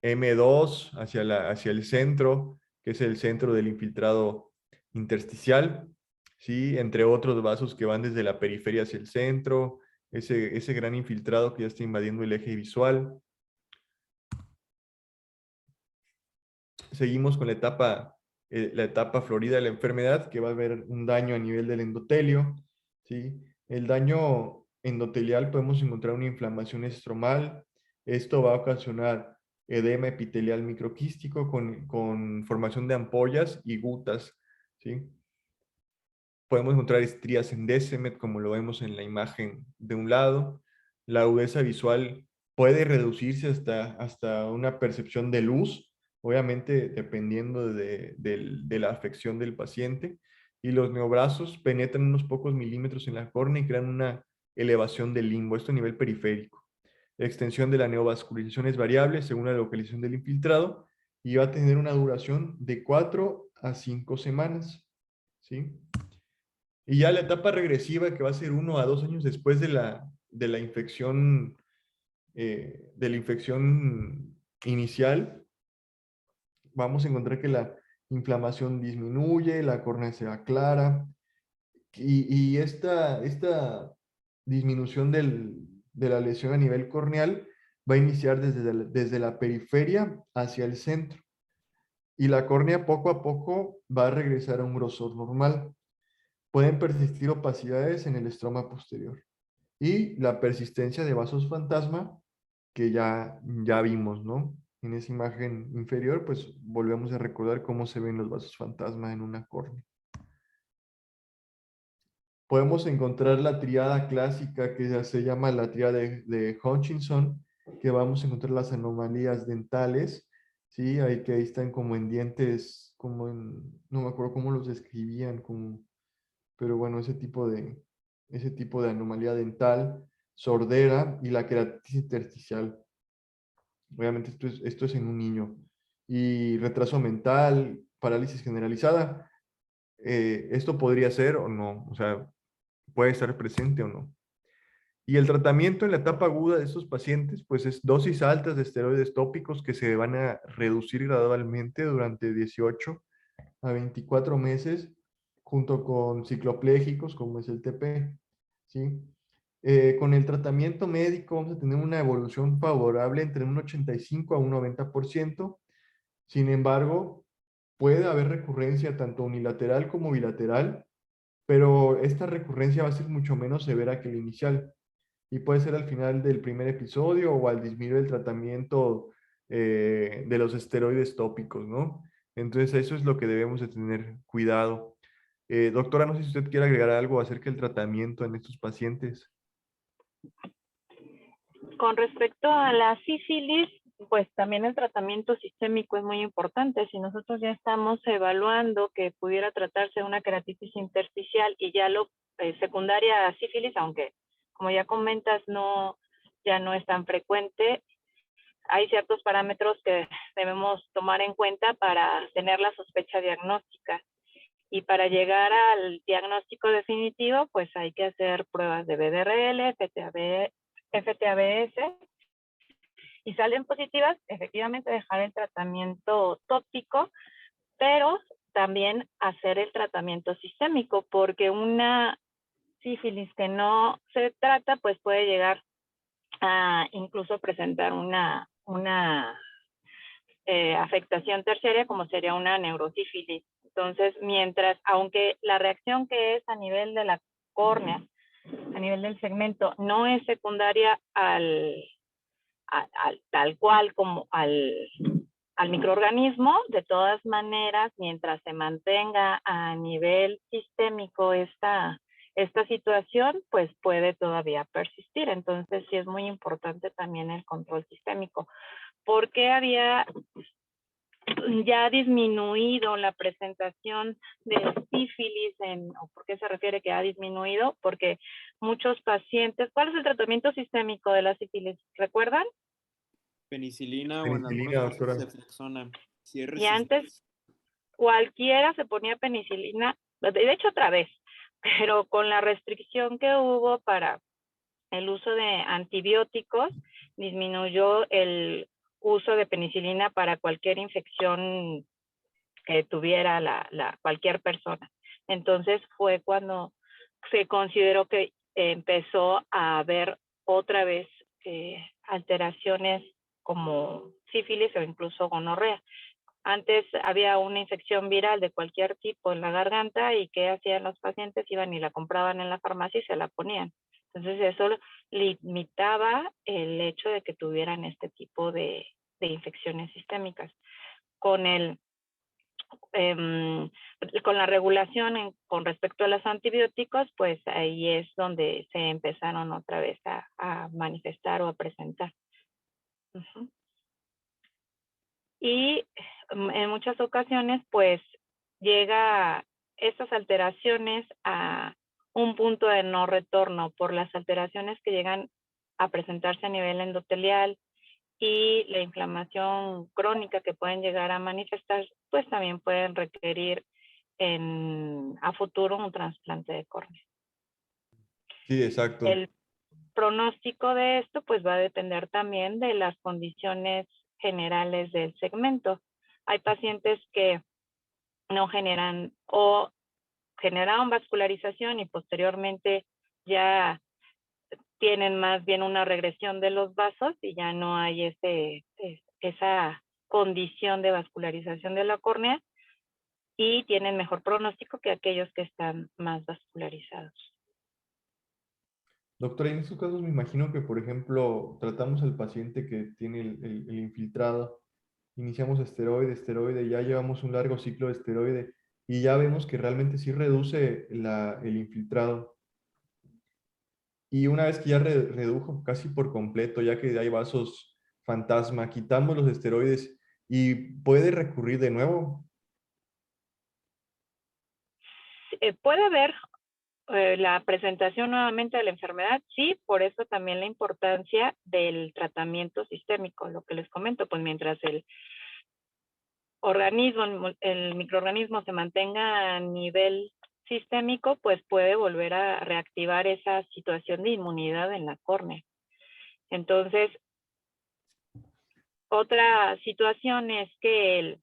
M2 hacia el centro, que es el centro del infiltrado intersticial, ¿sí? Entre otros vasos que van desde la periferia hacia el centro, ese gran infiltrado que ya está invadiendo el eje visual. Seguimos con la etapa florida de la enfermedad, que va a haber un daño a nivel del endotelio, ¿sí? El daño endotelial podemos encontrar una inflamación estromal. Esto va a ocasionar edema epitelial microquístico con formación de ampollas y gutas, ¿sí? Podemos encontrar estrías en Descemet, como lo vemos en la imagen de un lado. La agudeza visual puede reducirse hasta una percepción de luz, obviamente dependiendo de la afección del paciente. Y los neobrazos penetran unos pocos milímetros en la córnea y crean una elevación del limbo, esto a nivel periférico. La extensión de la neovascularización es variable según la localización del infiltrado y va a tener una duración de 4 a 5 semanas, ¿sí? Y ya la etapa regresiva, que va a ser 1 a 2 años después de la infección inicial, vamos a encontrar que la inflamación disminuye, la córnea se aclara, y esta disminución de la lesión a nivel corneal va a iniciar desde la periferia hacia el centro, y la córnea poco a poco va a regresar a un grosor normal. Pueden persistir opacidades en el estroma posterior y la persistencia de vasos fantasma que ya vimos, ¿no? En esa imagen inferior, pues volvemos a recordar cómo se ven los vasos fantasma en una córnea. Podemos encontrar la triada clásica que ya se llama la triada de Hutchinson, que vamos a encontrar las anomalías dentales, ¿sí? Ahí están como en dientes, no me acuerdo cómo los describían, pero bueno, ese tipo de anomalía dental, sordera y la queratitis intersticial. Obviamente esto es en un niño. Y retraso mental, parálisis generalizada, esto podría ser o no, o sea, puede estar presente o no. Y el tratamiento en la etapa aguda de estos pacientes, pues es dosis altas de esteroides tópicos que se van a reducir gradualmente durante 18 a 24 meses, junto con cicloplégicos, como es el TP, ¿sí? Con el tratamiento médico vamos a tener una evolución favorable entre un 85 a un 90%. Sin embargo, puede haber recurrencia tanto unilateral como bilateral, pero esta recurrencia va a ser mucho menos severa que la inicial y puede ser al final del primer episodio o al disminuir el tratamiento de los esteroides tópicos, ¿no? Entonces eso es lo que debemos de tener cuidado. Doctora, no sé si usted quiere agregar algo acerca del tratamiento en estos pacientes. Con respecto a la sífilis, pues también el tratamiento sistémico es muy importante. Si nosotros ya estamos evaluando que pudiera tratarse de una queratitis intersticial y ya lo secundaria a sífilis, aunque como ya comentas ya no es tan frecuente, hay ciertos parámetros que debemos tomar en cuenta para tener la sospecha diagnóstica. Y para llegar al diagnóstico definitivo, pues hay que hacer pruebas de BDRL, FTABS, y salen positivas, efectivamente dejar el tratamiento tópico, pero también hacer el tratamiento sistémico, porque una sífilis que no se trata, pues puede llegar a incluso presentar una afectación terciaria, como sería una neurosífilis. Entonces, aunque la reacción que es a nivel de la córnea, a nivel del segmento, no es secundaria tal cual como al microorganismo, de todas maneras, mientras se mantenga a nivel sistémico esta situación, pues puede todavía persistir. Entonces, sí es muy importante también el control sistémico. ¿Por qué había ya ha disminuido la presentación de sífilis, ¿o por qué se refiere que ha disminuido? Porque muchos pacientes, ¿cuál es el tratamiento sistémico de la sífilis? ¿Recuerdan? Penicilina o en algunos Penicilina, casos doctora. ceftriaxona. Si es Y antes resistente. cualquiera se ponía penicilina, de hecho otra vez, pero con la restricción que hubo para el uso de antibióticos, disminuyó el uso de penicilina para cualquier infección que tuviera cualquier persona. Entonces fue cuando se consideró que empezó a haber otra vez alteraciones como sífilis o incluso gonorrea. Antes había una infección viral de cualquier tipo en la garganta y ¿qué hacían los pacientes? Iban y la compraban en la farmacia y se la ponían. Entonces eso limitaba el hecho de que tuvieran este tipo de infecciones sistémicas. Con con la regulación con respecto a los antibióticos, pues ahí es donde se empezaron otra vez a manifestar o a presentar. Uh-huh. Y en muchas ocasiones, pues, llega estas alteraciones a un punto de no retorno por las alteraciones que llegan a presentarse a nivel endotelial y la inflamación crónica que pueden llegar a manifestar, pues también pueden requerir a futuro un trasplante de córnea. Sí, exacto. El pronóstico de esto pues va a depender también de las condiciones generales del segmento. Hay pacientes que no generan o generaron vascularización y posteriormente ya tienen más bien una regresión de los vasos y ya no hay esa condición de vascularización de la córnea y tienen mejor pronóstico que aquellos que están más vascularizados. Doctora, en estos casos me imagino que, por ejemplo, tratamos al paciente que tiene el infiltrado, iniciamos esteroide, ya llevamos un largo ciclo de esteroide y ya vemos que realmente sí reduce el infiltrado. Y una vez que ya redujo casi por completo, ya que hay vasos fantasma, quitamos los esteroides y puede recurrir de nuevo. Puede haber la presentación nuevamente de la enfermedad, sí, por eso también la importancia del tratamiento sistémico, lo que les comento, pues mientras el microorganismo se mantenga a nivel sistémico, pues puede volver a reactivar esa situación de inmunidad en la córnea. Entonces, otra situación es que el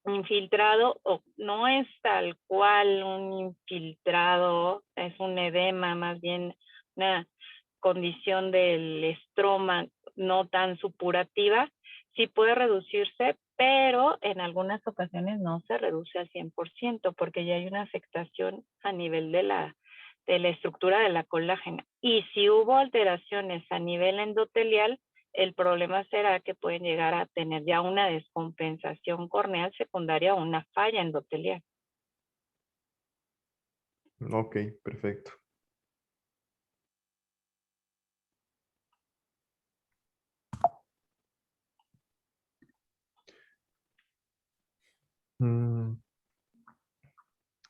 infiltrado no es tal cual un infiltrado, es un edema, más bien una condición del estroma no tan supurativa, sí puede reducirse, pero en algunas ocasiones no se reduce al 100% porque ya hay una afectación a nivel de la estructura de la colágena. Y si hubo alteraciones a nivel endotelial, el problema será que pueden llegar a tener ya una descompensación corneal secundaria o una falla endotelial. Ok, perfecto.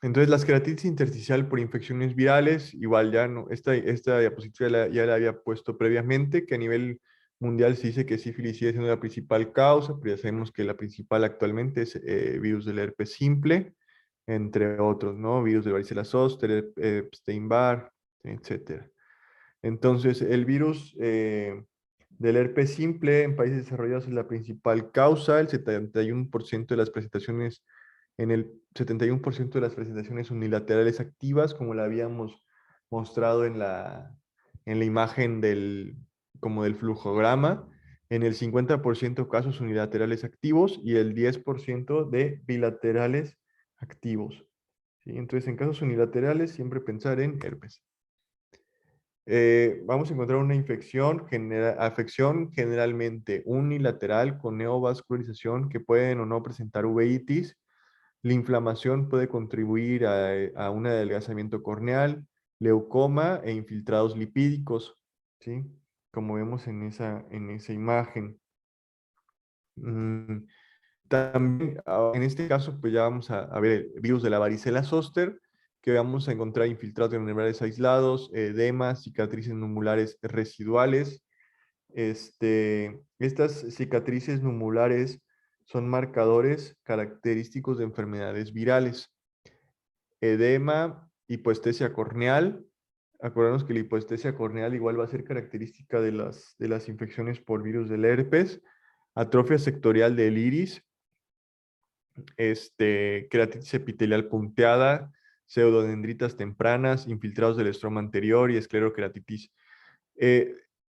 Entonces, la queratitis intersticial por infecciones virales, igual ya no, esta diapositiva ya la había puesto previamente, que a nivel mundial se dice que sífilis sigue siendo la principal causa, pero ya sabemos que la principal actualmente es virus del herpes simple, entre otros, ¿no? Virus de varicela zoster, Epstein-Barr, etc. Entonces, el virus del herpes simple en países desarrollados es la principal causa, el 71% de las presentaciones en el 71% de las presentaciones unilaterales activas, como la habíamos mostrado en la imagen como del flujograma, en el 50% casos unilaterales activos y el 10% de bilaterales activos. ¿Sí? Entonces, en casos unilaterales, siempre pensar en herpes. Vamos a encontrar una afección generalmente unilateral con neovascularización que pueden o no presentar uveitis. La inflamación puede contribuir a un adelgazamiento corneal, leucoma e infiltrados lipídicos, ¿sí? Como vemos en esa imagen. También, en este caso, pues ya vamos a ver el virus de la varicela zoster, que vamos a encontrar infiltrados granulares aislados, edemas, cicatrices numulares residuales. Estas cicatrices numulares son marcadores característicos de enfermedades virales. Edema, hipoestesia corneal. Acordarnos que la hipoestesia corneal igual va a ser característica de las infecciones por virus del herpes. Atrofia sectorial del iris. Queratitis epitelial punteada, pseudodendritas tempranas, infiltrados del estroma anterior y escleroqueratitis.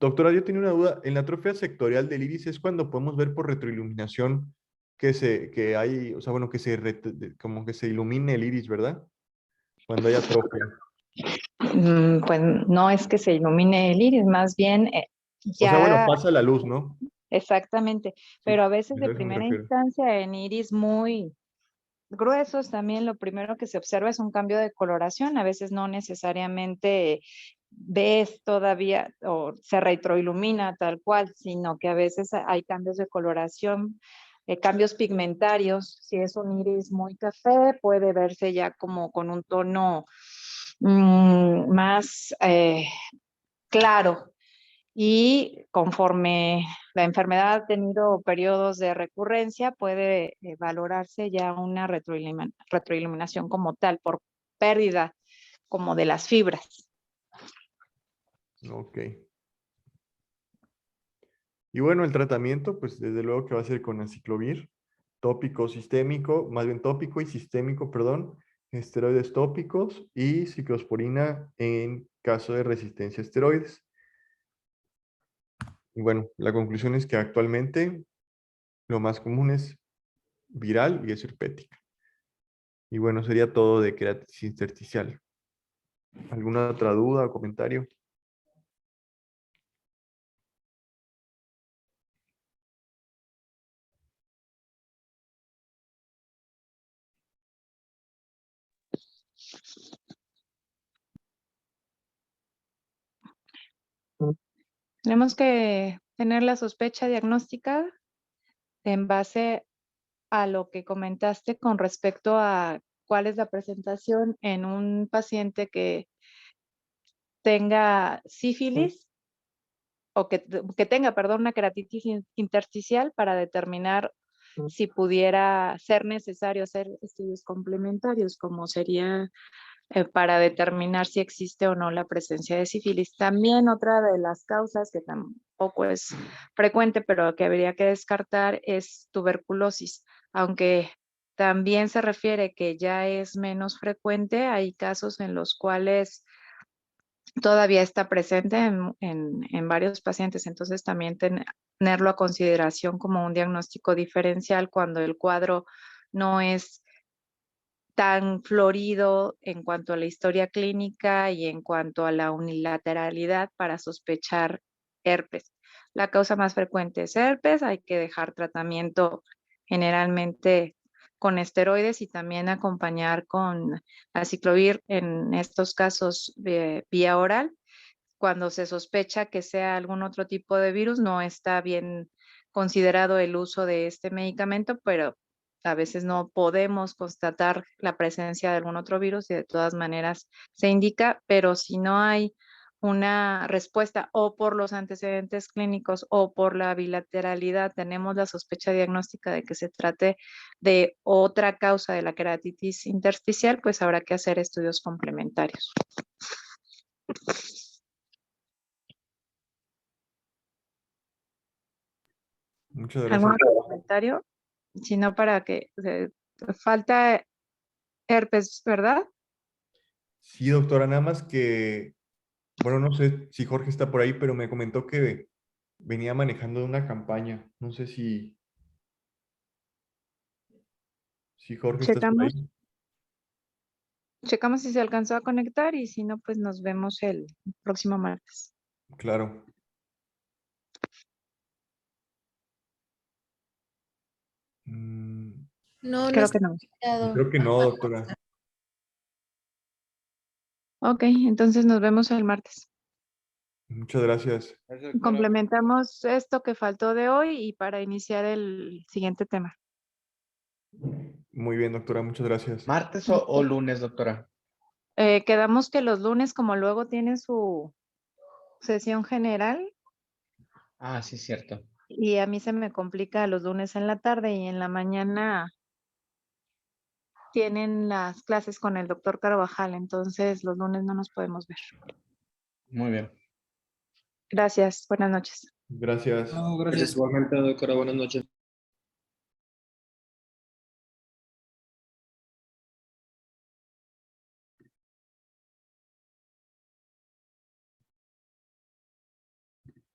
Doctora, yo tenía una duda. En la atrofia sectorial del iris es cuando podemos ver por retroiluminación que hay, o sea, bueno, como que se ilumine el iris, ¿verdad? Cuando hay atrofia. Pues no es que se ilumine el iris, más bien O sea, bueno, ya pasa la luz, ¿no? exactamente, Sí, pero a veces a de eso me primera refiero. instancia en iris muy gruesos también lo primero que se observa es un cambio de coloración, a veces no necesariamente ves todavía o se retroilumina tal cual, sino que a veces hay cambios de coloración, cambios pigmentarios. Si es un iris muy café, puede verse ya como con un tono más claro. Y conforme la enfermedad ha tenido periodos de recurrencia, puede valorarse ya una retroiluminación como tal, por pérdida como de las fibras. Ok. Y bueno, el tratamiento, pues desde luego que va a ser con aciclovir, tópico, sistémico, más bien tópico y sistémico, perdón, esteroides tópicos y ciclosporina en caso de resistencia a esteroides. Y bueno, la conclusión es que actualmente lo más común es viral y es herpética. Y bueno, sería todo de queratitis intersticial. ¿Alguna otra duda o comentario? Tenemos que tener la sospecha diagnóstica en base a lo que comentaste con respecto a cuál es la presentación en un paciente que tenga sífilis o que tenga, perdón, una queratitis intersticial para determinar si pudiera ser necesario hacer estudios complementarios, como sería para determinar si existe o no la presencia de sífilis. También otra de las causas que tampoco es frecuente, pero que habría que descartar es tuberculosis, aunque también se refiere que ya es menos frecuente. Hay casos en los cuales todavía está presente en varios pacientes, entonces también tenerlo a consideración como un diagnóstico diferencial cuando el cuadro no es tan florido en cuanto a la historia clínica y en cuanto a la unilateralidad para sospechar herpes. La causa más frecuente es herpes, hay que dejar tratamiento generalmente con esteroides y también acompañar con aciclovir en estos casos de vía oral. Cuando se sospecha que sea algún otro tipo de virus, no está bien considerado el uso de este medicamento, pero a veces no podemos constatar la presencia de algún otro virus y de todas maneras se indica, pero si no hay una respuesta o por los antecedentes clínicos o por la bilateralidad, tenemos la sospecha diagnóstica de que se trate de otra causa de la queratitis intersticial, pues habrá que hacer estudios complementarios. Muchas ¿Algún gracias. otro comentario? Si no, para que falta herpes, ¿verdad? Sí, doctora, nada más que, bueno, no sé si Jorge está por ahí, pero me comentó que venía manejando una campaña. No sé si Jorge está por Checamos, ahí. checamos si se alcanzó a conectar y si no, pues nos vemos el próximo martes. Claro. No, no Creo está que no. conectado. Creo que no, doctora. Ok, entonces nos vemos el martes. Muchas gracias. Gracias, doctora. Complementamos esto que faltó de hoy y para iniciar el siguiente tema. Muy bien, doctora, muchas gracias. ¿Martes o lunes, doctora? Quedamos que los lunes, como luego tiene su sesión general, Ah, sí, cierto. y a mí se me complica los lunes en la tarde y en la mañana tienen las clases con el doctor Carvajal, entonces los lunes no nos podemos ver. Muy bien. Gracias, buenas noches. Gracias. No, gracias igualmente, doctora. Buenas noches.